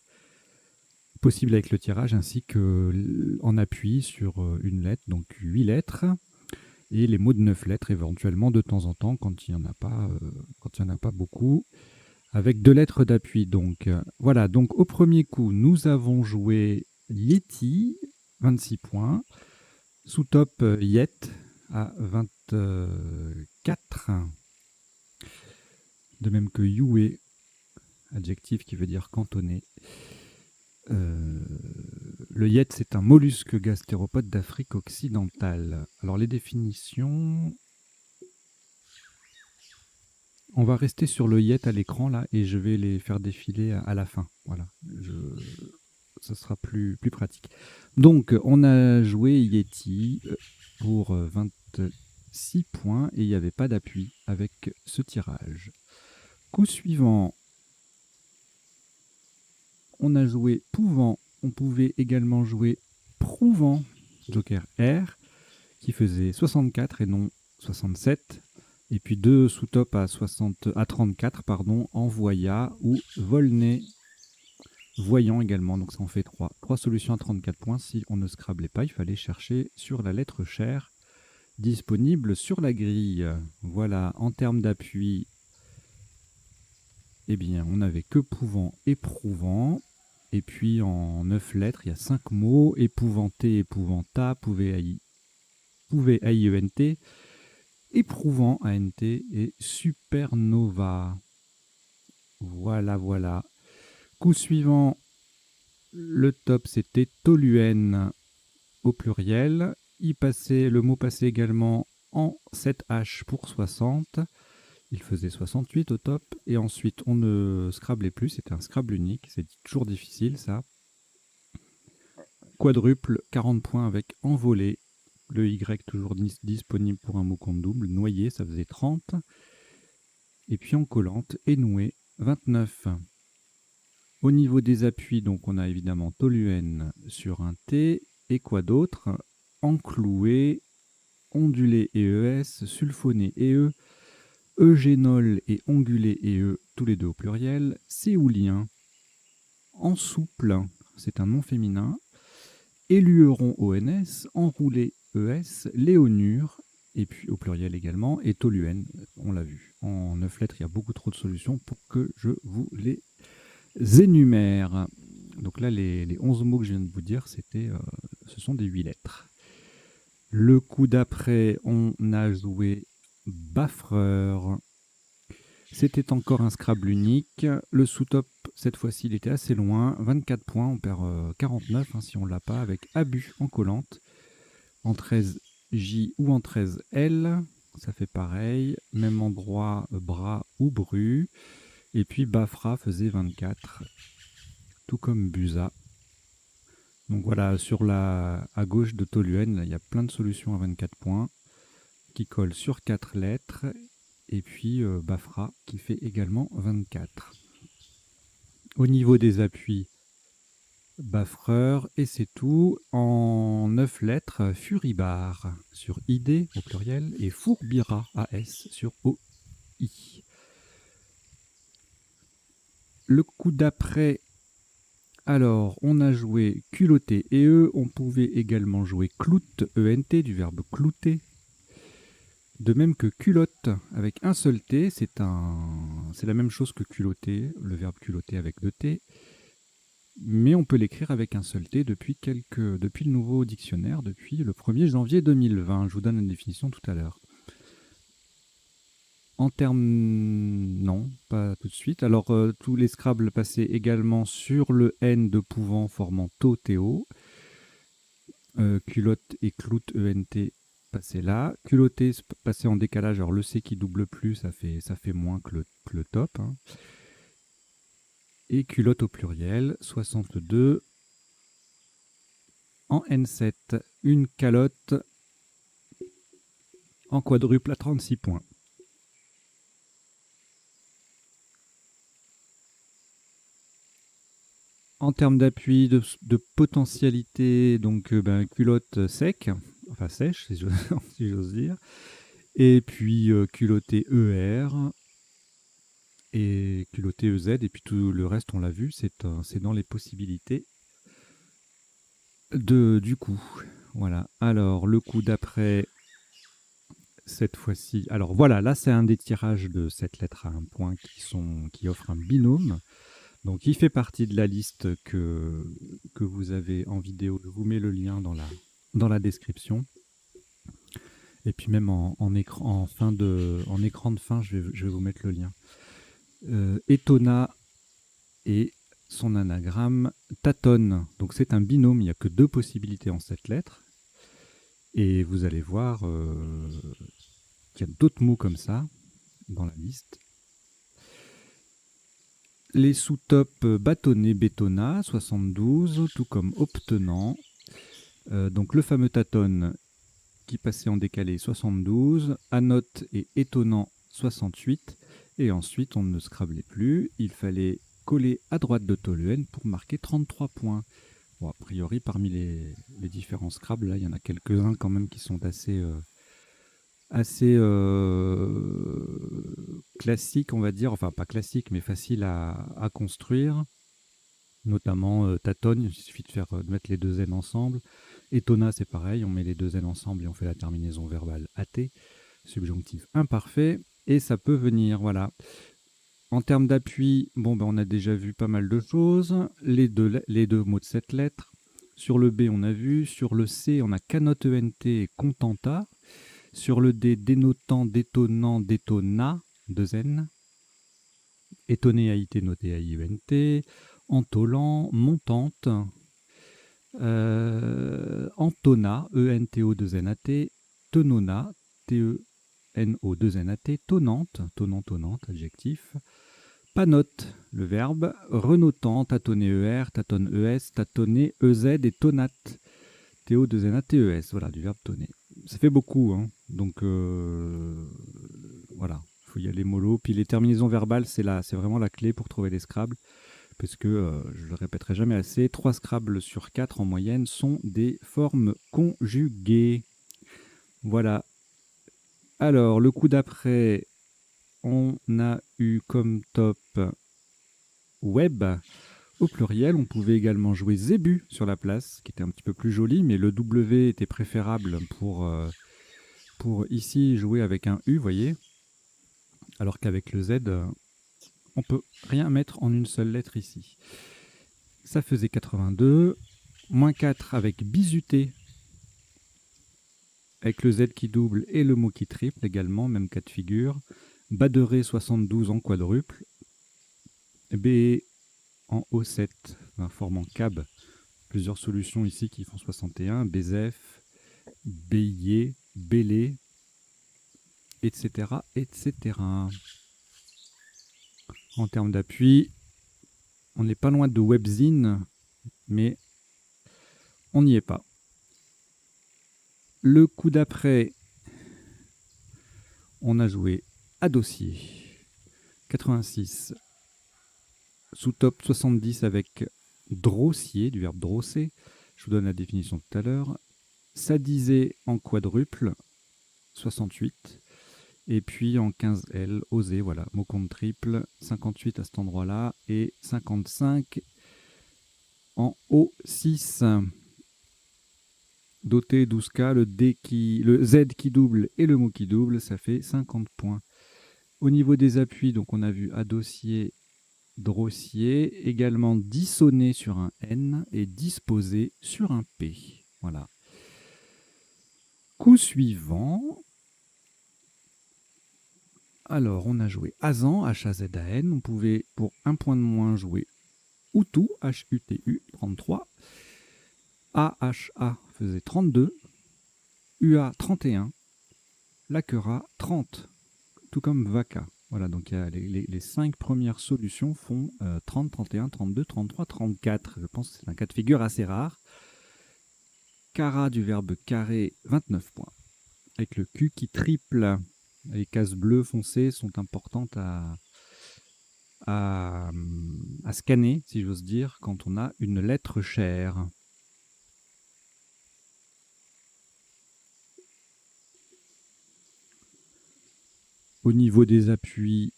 possibles avec le tirage, ainsi qu'en appui sur une lettre, donc 8 lettres. Et les mots de 9 lettres éventuellement de temps en temps quand il n'y en a pas beaucoup, avec 2 lettres d'appui. Donc voilà, donc au premier coup, nous avons joué Yeti, 26 points, sous top Yet à 24, de même que Yue, adjectif qui veut dire cantonné. Le yet, c'est un mollusque gastéropode d'Afrique occidentale. Alors les définitions... On va rester sur le yet à l'écran là et je vais les faire défiler à la fin. Voilà, ça sera plus pratique. Donc on a joué Yeti pour 26 points et il n'y avait pas d'appui avec ce tirage. Coup suivant, on a joué Pouvant. On pouvait également jouer Prouvant, Joker R, qui faisait 64 et non 67. Et puis 2 sous-top à 34, Envoya ou Volney, Voyant également. Donc ça en fait 3. 3 solutions à 34 points. Si on ne scrablait pas, il fallait chercher sur la lettre chère disponible sur la grille. Voilà, en termes d'appui, eh bien, on n'avait que Pouvant et Prouvant. Et puis en 9 lettres, il y a 5 mots. Épouvanté, épouvanta, pouvait AIENT, éprouvant ANT et supernova. Voilà, voilà. Coup suivant, le top c'était Toluen au pluriel. Le mot passait également en 7H pour 60. Il faisait 68 au top. Et ensuite, on ne scrablait plus. C'était un scrabble unique. C'est toujours difficile, ça. Quadruple, 40 points avec envolé. Le Y toujours disponible pour un mot compte double. Noyé, ça faisait 30. Et puis en collante, énoué, 29. Au niveau des appuis, donc on a évidemment Toluen sur un T. Et quoi d'autre? Encloué, ondulé et ES, sulfoné et E, eugénol et ongulé et E, tous les deux au pluriel, séoulien, en souple, c'est un nom féminin, élueron ONS, enroulé ES, léonure, et puis au pluriel également, et Toluen, on l'a vu. En 9 lettres, il y a beaucoup trop de solutions pour que je vous les énumère. Donc là, les 11 mots que je viens de vous dire, ce sont des 8 lettres. Le coup d'après, on a joué Baffreur. C'était encore un Scrabble unique. Le sous-top, Cette fois-ci, il était assez loin. 24 points, on perd 49 si on ne l'a pas, avec abus en collante. En 13J ou en 13L, ça fait pareil. Même endroit, bras ou bru. Et puis Bafra faisait 24, tout comme Busa. Donc voilà, à gauche de Toluen, il y a plein de solutions à 24 points qui collent sur 4 lettres. Et puis Bafra qui fait également 24. Au niveau des appuis, Baffreur, et c'est tout. En 9 lettres, Furibar sur ID au pluriel et Fourbira AS sur OI. Le coup d'après, alors on a joué culotté et on pouvait également jouer cloute, ENT, du verbe clouter. De même que culotte avec un seul T, c'est la même chose que culotter, le verbe culotter avec 2 T. Mais on peut l'écrire avec un seul T depuis le nouveau dictionnaire, depuis le 1er janvier 2020. Je vous donne une définition tout à l'heure. En termes... non, pas tout de suite. Alors, tous les Scrabble passaient également sur le N de pouvant formant to, TO. Culotte et cloute, ENT, passaient là. Culotté passait en décalage. Alors, le C qui double plus, ça fait moins que le top. Hein. Et culotte au pluriel, 62. En N7, une calotte en quadruple à 36 points. En termes d'appui, de potentialité, donc culotte sec, enfin sèche si j'ose dire, et puis culotté ER, et culotté EZ, et puis tout le reste on l'a vu, c'est dans les possibilités du coup. Voilà, alors le coup d'après, cette fois-ci, alors voilà, là c'est un des tirages de cette lettre à un point qui offre un binôme. Donc il fait partie de la liste que vous avez en vidéo. Je vous mets le lien dans la description. Et puis même en écran de fin, je vais vous mettre le lien. Etona et son anagramme tâtonne. Donc c'est un binôme, il n'y a que 2 possibilités en cette lettre. Et vous allez voir qu'il y a d'autres mots comme ça dans la liste. Les sous-tops bâtonnet, bétonna, 72, tout comme obtenant. Donc le fameux tâtonne qui passait en décalé, 72. Anote et étonnant, 68. Et ensuite, on ne scrablait plus. Il fallait coller à droite de Toluen pour marquer 33 points. Bon, a priori, parmi les différents Scrabble, là, il y en a quelques-uns quand même qui sont assez classiques, on va dire. Enfin, pas classiques, mais faciles à construire. Notamment Tâtonne, il suffit de mettre les 2 N ensemble. Etona, c'est pareil, on met les 2 N ensemble et on fait la terminaison verbale AT, subjonctif imparfait, et ça peut venir, voilà. En termes d'appui, bon, on a déjà vu pas mal de choses. Les deux mots de cette lettre. Sur le B, on a vu. Sur le C, on a canote ENT et contenta. Sur le D, dénotant, détonnant, détonna, 2 N. Étonné, AIT, noté, AIENT. Entolant, montante. Antona, ENTO2NAT. Tenona, TENO2NAT. Tonnante, tonnant, tonnante, adjectif. Panote, le verbe. Renotant, tâtonner ER, tâtonne ES, tâtonner EZ et tonate. TO2NATES, voilà, du verbe tonner. Ça fait beaucoup, hein. Donc voilà, il faut y aller mollo. Puis les terminaisons verbales, c'est vraiment la clé pour trouver les Scrabble. Parce que, je le répéterai jamais assez, 3 Scrabble sur 4 en moyenne sont des formes conjuguées. Voilà. Alors, le coup d'après, on a eu comme top web. Au pluriel, on pouvait également jouer Zébu sur la place, qui était un petit peu plus joli, mais le W était préférable pour ici jouer avec un U, vous voyez. Alors qu'avec le Z, on peut rien mettre en une seule lettre ici. Ça faisait 82. Moins 4 avec bisuté, avec le Z qui double et le mot qui triple également, même cas de figure. Baderet 72 en quadruple. B en O7, formant CAB. Plusieurs solutions ici qui font 61, BZF, BIE, BELE, etc., etc. En termes d'appui, on n'est pas loin de Webzine, mais on n'y est pas. Le coup d'après, on a joué à dossier 86, sous top 70 avec drossier, du verbe drosser. Je vous donne la définition tout à l'heure. Sadisé en quadruple, 68. Et puis en 15L, osé, voilà, mot compte triple, 58 à cet endroit-là et 55 en O6. Doté 12K, le Z qui double et le mot qui double, ça fait 50 points. Au niveau des appuis, donc on a vu à dossier, drossier, également dissonné sur un N et disposé sur un P. Voilà. Coup suivant. Alors, on a joué Azan, H-A-Z-A-N. On pouvait, pour un point de moins, jouer Hutu, H-U-T-U, 33. A-H-A faisait 32. UA, 31. Lakera, 30. Tout comme Vaka. Voilà, donc les 5 premières solutions font 30, 31, 32, 33, 34. Je pense que c'est un cas de figure assez rare. Kara du verbe carré, 29 points. Avec le Q qui triple. Les cases bleues foncées sont importantes à scanner, si j'ose dire, quand on a une lettre chère. Au niveau des appuis,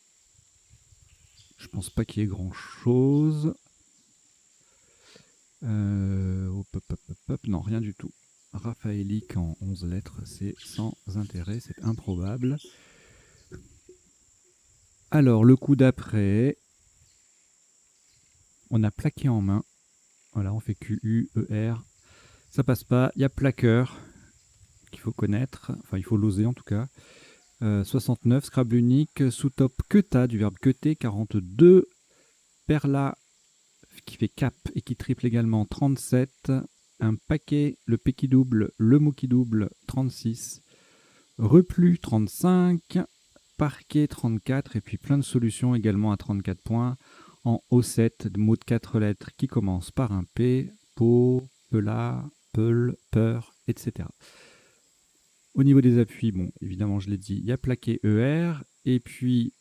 je pense pas qu'il y ait grand-chose. Non, rien du tout. Raphaélique en 11 lettres, c'est sans intérêt, c'est improbable. Alors, le coup d'après, on a plaqué en main. Voilà, on fait Q, U, E, R. Ça passe pas. Il y a plaqueur qu'il faut connaître. Enfin, il faut l'oser en tout cas. 69, Scrabble unique, sous-top queta du verbe queter, 42. Perla qui fait cap et qui triple également, 37. Un paquet, le P qui double, le mot qui double, 36. Replu, 35. Parquet, 34. Et puis plein de solutions également à 34 points. En O7, de mots de 4 lettres qui commencent par un P, po, pela, peul, peur, etc. Au niveau des appuis, bon, évidemment, je l'ai dit, il y a plaqué ER. Et puis,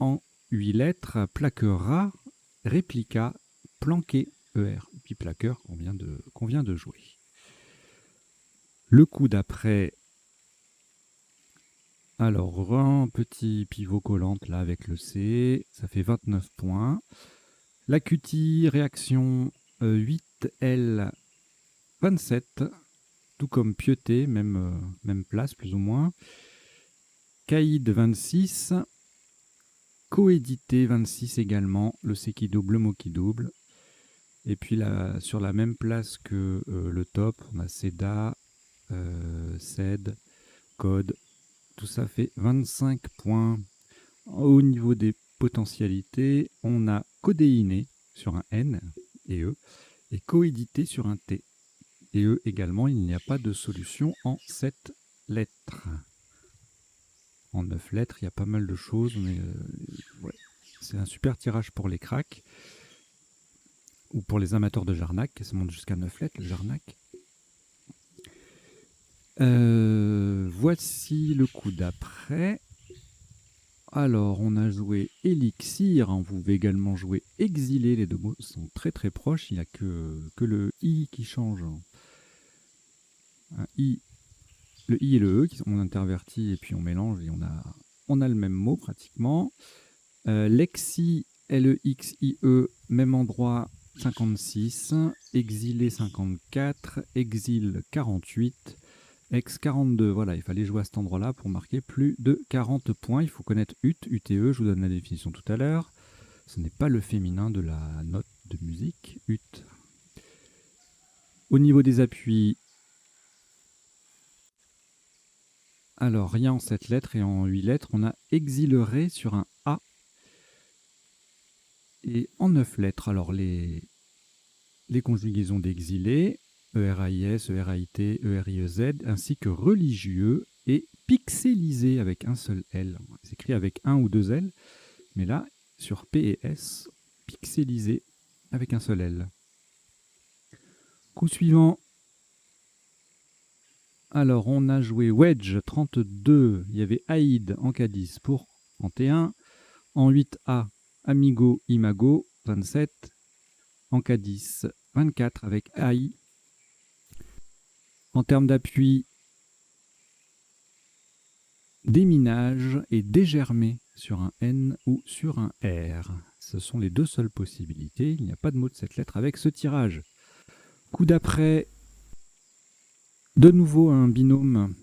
en 8 lettres, plaquera, réplica, planqué ER. Et puis plaqueur qu'on vient de jouer. Le coup d'après, alors un petit pivot collante là avec le C, ça fait 29 points. La QT, réaction 8L, 27, tout comme Pieuté, même place plus ou moins. Caïd 26, coédité 26 également, le C qui double, le mot qui double. Et puis là, sur la même place que le top, on a CEDA, CED, Code, tout ça fait 25 points. Au niveau des potentialités, on a codéiné sur un N et E, et coédité sur un T. Et E également, il n'y a pas de solution en 7 lettres. En 9 lettres, il y a pas mal de choses, mais ouais. C'est un super tirage pour les cracks. Ou pour les amateurs de Jarnac, ça monte jusqu'à 9 lettres, le Jarnac. Voici le coup d'après. Alors, on a joué Elixir, on pouvait également jouer Exilé, les deux mots sont très très proches, il n'y a que le I qui change. Un I, le I et le E, on intervertit et puis on mélange et on a le même mot pratiquement. Lexi, L-E-X-I-E, même endroit, 56. Exilé, 54. Exil, 48. Ex 42, voilà, il fallait jouer à cet endroit-là pour marquer plus de 40 points. Il faut connaître UT, UTE, je vous donne la définition tout à l'heure. Ce n'est pas le féminin de la note de musique, UT. Au niveau des appuis, alors rien en 7 lettres et en 8 lettres, on a exiléré sur un A. Et en 9 lettres, alors les conjugaisons d'exilés, ERAIS, ERAIT, ERIEZ, ainsi que religieux et pixelisé avec un seul L. C'est écrit avec un ou deux L, mais là, sur P et S, pixelisé avec un seul L. Coup suivant. Alors, on a joué Wedge 32. Il y avait Aïd en K10 pour 31. En 8A, Amigo Imago 27. En K10, 24 avec AI. En termes d'appui, déminage et dégermé sur un N ou sur un R. Ce sont les deux seules possibilités. Il n'y a pas de mot de cette lettre avec ce tirage. Coup d'après, de nouveau un binôme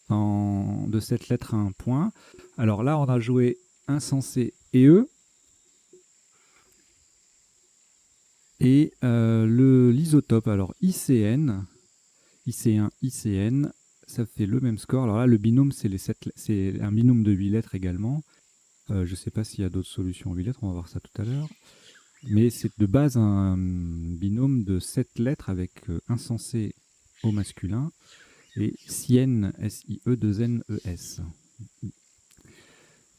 de cette lettre à un point. Alors là, on a joué insensé et E. Et l'isotope, alors ICN, IC1, ICN, ça fait le même score. Alors là, le binôme, c'est un binôme de 8 lettres également. Je ne sais pas s'il y a d'autres solutions en 8 lettres, on va voir ça tout à l'heure. Mais c'est de base un binôme de 7 lettres avec insensé au masculin et SIEN, S-I-E-2-N-E-S.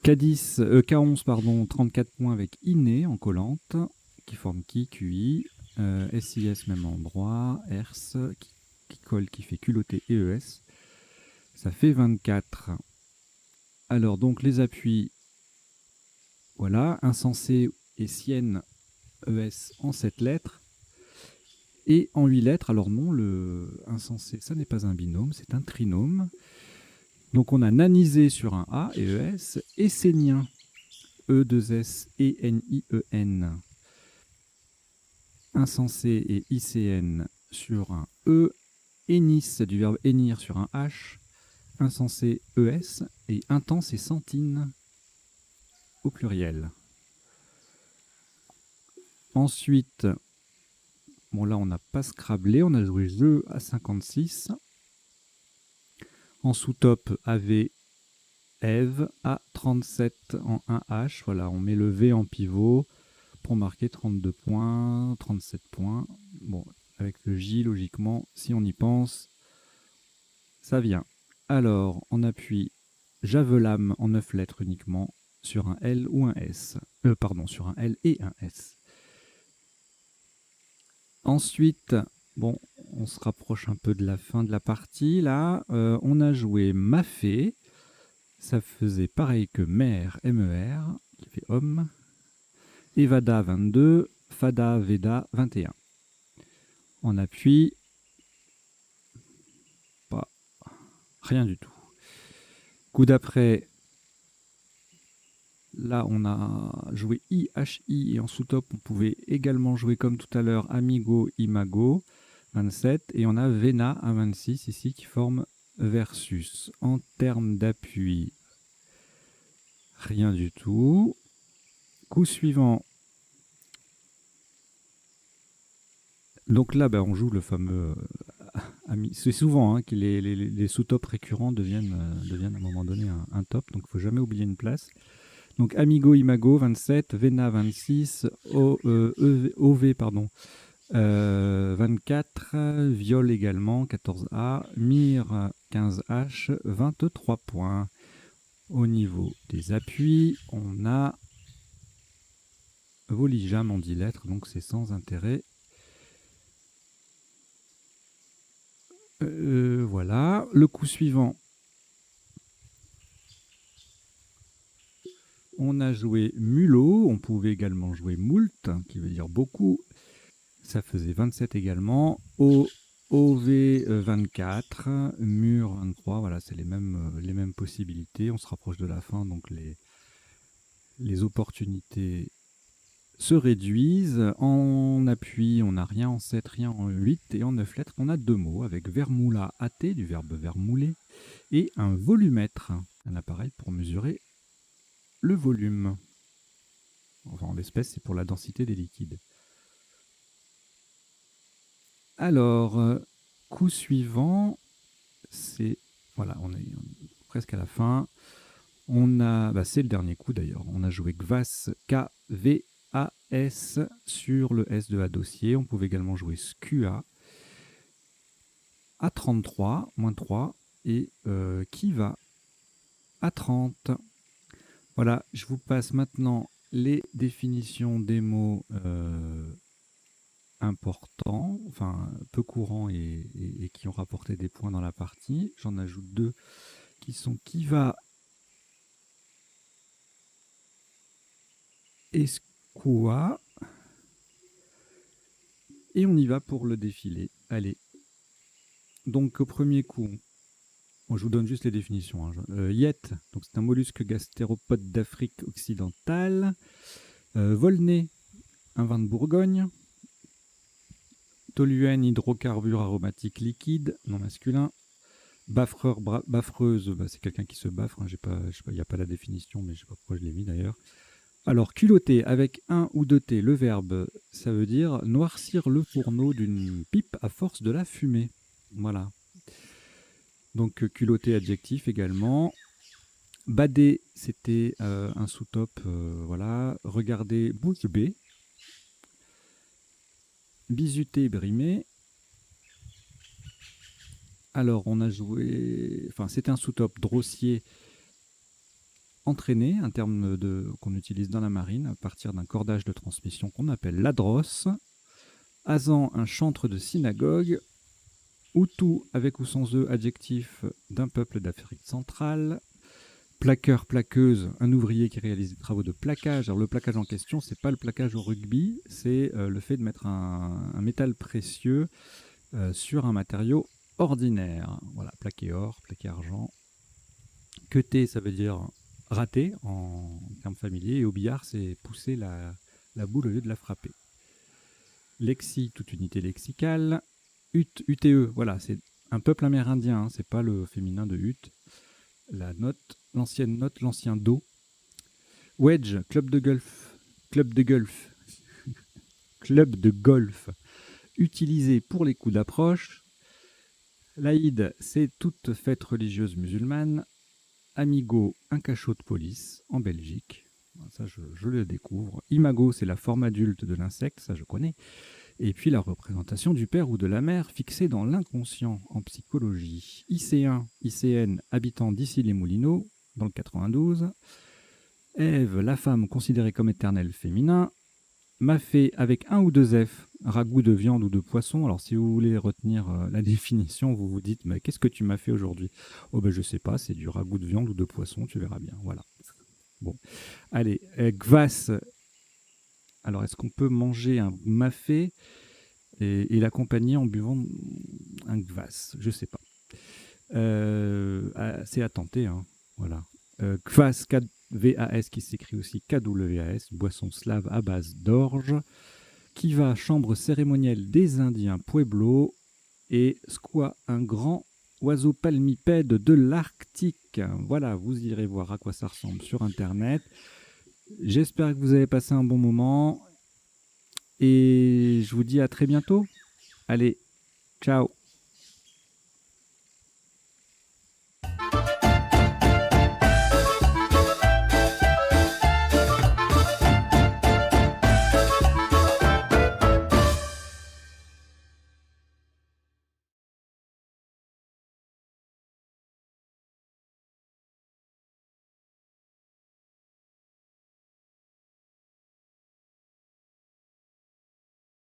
K11, pardon, 34 points avec INE en collante, qui forme qui, QI, SIS même endroit, ERS, qui colle, qui fait culotté et ES. Ça fait 24. Alors donc les appuis, voilà, insensé et SIEN, ES en 7 lettres. Et en 8 lettres, alors non, le insensé, ça n'est pas un binôme, c'est un trinôme. Donc on a nanisé sur un A et ES, essénien, E2S et N-I-E-N. Insensé et ICN sur un E, énis du verbe énir sur un H, insensé ES et intense et sentine au pluriel. Ensuite, bon là on n'a pas scrablé, on a joué jeu à 56. En sous-top, AV, Eve, A37 en 1H. Voilà, on met le V en pivot pour marquer 32 points, 37 points. Bon, avec le J, logiquement, si on y pense, ça vient. Alors, on appuie javelame en 9 lettres uniquement sur un L ou un S. Pardon, sur un L et un S. Ensuite, bon, on se rapproche un peu de la fin de la partie. Là, on a joué Mafé. Ça faisait pareil que Mère, M-E-R, qui fait homme. Evada 22, Fada, Veda 21. On appuie. Pas. Rien du tout. Coup d'après. Là, on a joué IHI et en sous-top, on pouvait également jouer comme tout à l'heure Amigo, Imago 27 et on a Vena à 26 ici qui forme versus. En termes d'appui, rien du tout. Coup suivant. Donc là, on joue le fameux ami. C'est souvent que les sous-tops récurrents deviennent à un moment donné un top, donc il ne faut jamais oublier une place. Donc Amigo Imago 27, Vena 26, OV pardon, 24, Viol également 14A, Mir 15H, 23 points. Au niveau des appuis, on a Volijam en 10 lettres, donc c'est sans intérêt. Voilà, le coup suivant. On a joué mulot, on pouvait également jouer moult, qui veut dire beaucoup. Ça faisait 27 également. OV 24, mur 23, voilà, c'est les mêmes possibilités. On se rapproche de la fin, donc les opportunités se réduisent. En appui, on n'a rien en 7, rien en 8. Et en 9 lettres, on a deux mots avec vermoula AT, du verbe vermouler, et un volumètre, un appareil pour mesurer le volume. Enfin, en l'espèce, c'est pour la densité des liquides. Alors, coup suivant, c'est... Voilà, on est presque à la fin. On a... c'est le dernier coup d'ailleurs. On a joué Gvas, K-V-A-S, S sur le S de Adossier. On pouvait également jouer Skua. A33, moins 3, et Kiva à 30. Voilà, je vous passe maintenant les définitions des mots importants, enfin peu courants et qui ont rapporté des points dans la partie. J'en ajoute deux qui sont Kiva et Skua. Et on y va pour le défilé. Allez. Donc au premier coup, bon, je vous donne juste les définitions. Hein. Yet, donc c'est un mollusque gastéropode d'Afrique occidentale. Volnay, un vin de Bourgogne. Toluène, hydrocarbure aromatique liquide, non masculin. Baffreur, baffreuse, bah, c'est quelqu'un qui se baffre. Hein, il n'y a pas la définition, mais je ne sais pas pourquoi je l'ai mis d'ailleurs. Alors, culotté, avec un ou deux T, le verbe, ça veut dire noircir le fourneau d'une pipe à force de la fumer. Voilà. Donc, culotté, adjectif également. Bader, c'était un sous-top, voilà. Regardez, bouche bée. Bisuté, brimé. Alors, on a joué... Enfin, c'était un sous-top drossier entraîné, un terme qu'on utilise dans la marine, à partir d'un cordage de transmission qu'on appelle la drosse. Azan, un chantre de synagogue. Hutu, avec ou sans E, adjectif d'un peuple d'Afrique centrale. Plaqueur, plaqueuse, un ouvrier qui réalise des travaux de plaquage. Alors, le plaquage en question, c'est pas le plaquage au rugby, c'est le fait de mettre un métal précieux sur un matériau ordinaire. Voilà, plaqué or, plaqué argent. Queuté, ça veut dire rater en termes familiers. Et au billard, c'est pousser la boule au lieu de la frapper. Lexi, toute unité lexicale. UTE, voilà, c'est un peuple amérindien, hein, c'est pas le féminin de Ut. La note, l'ancien Do. Wedge, club de golf. Club de golf utilisé pour les coups d'approche. L'Aïd, c'est toute fête religieuse musulmane. Amigo, un cachot de police en Belgique. Ça, je le découvre. Imago, c'est la forme adulte de l'insecte, ça je connais. Et puis la représentation du père ou de la mère fixée dans l'inconscient en psychologie. IC1, ICN, habitant d'Issy-les-Moulineaux, dans le 92. Ève, la femme considérée comme éternelle féminin. Mafé avec un ou deux F, ragoût de viande ou de poisson. Alors si vous voulez retenir la définition, vous vous dites, mais qu'est-ce que tu m'as fait aujourd'hui? Oh ben je sais pas, c'est du ragoût de viande ou de poisson, tu verras bien. Voilà. Bon, allez, Gvas. Alors est-ce qu'on peut manger un mafé et l'accompagner en buvant un Gvas? Je sais pas. C'est à tenter, hein. Voilà. Kvas, VAS, qui s'écrit aussi KWAS, boisson slave à base d'orge. Kiva, chambre cérémonielle des Indiens Pueblo. Et Skua, un grand oiseau palmipède de l'Arctique. Voilà, vous irez voir à quoi ça ressemble sur Internet. J'espère que vous avez passé un bon moment. Et je vous dis à très bientôt. Allez, ciao!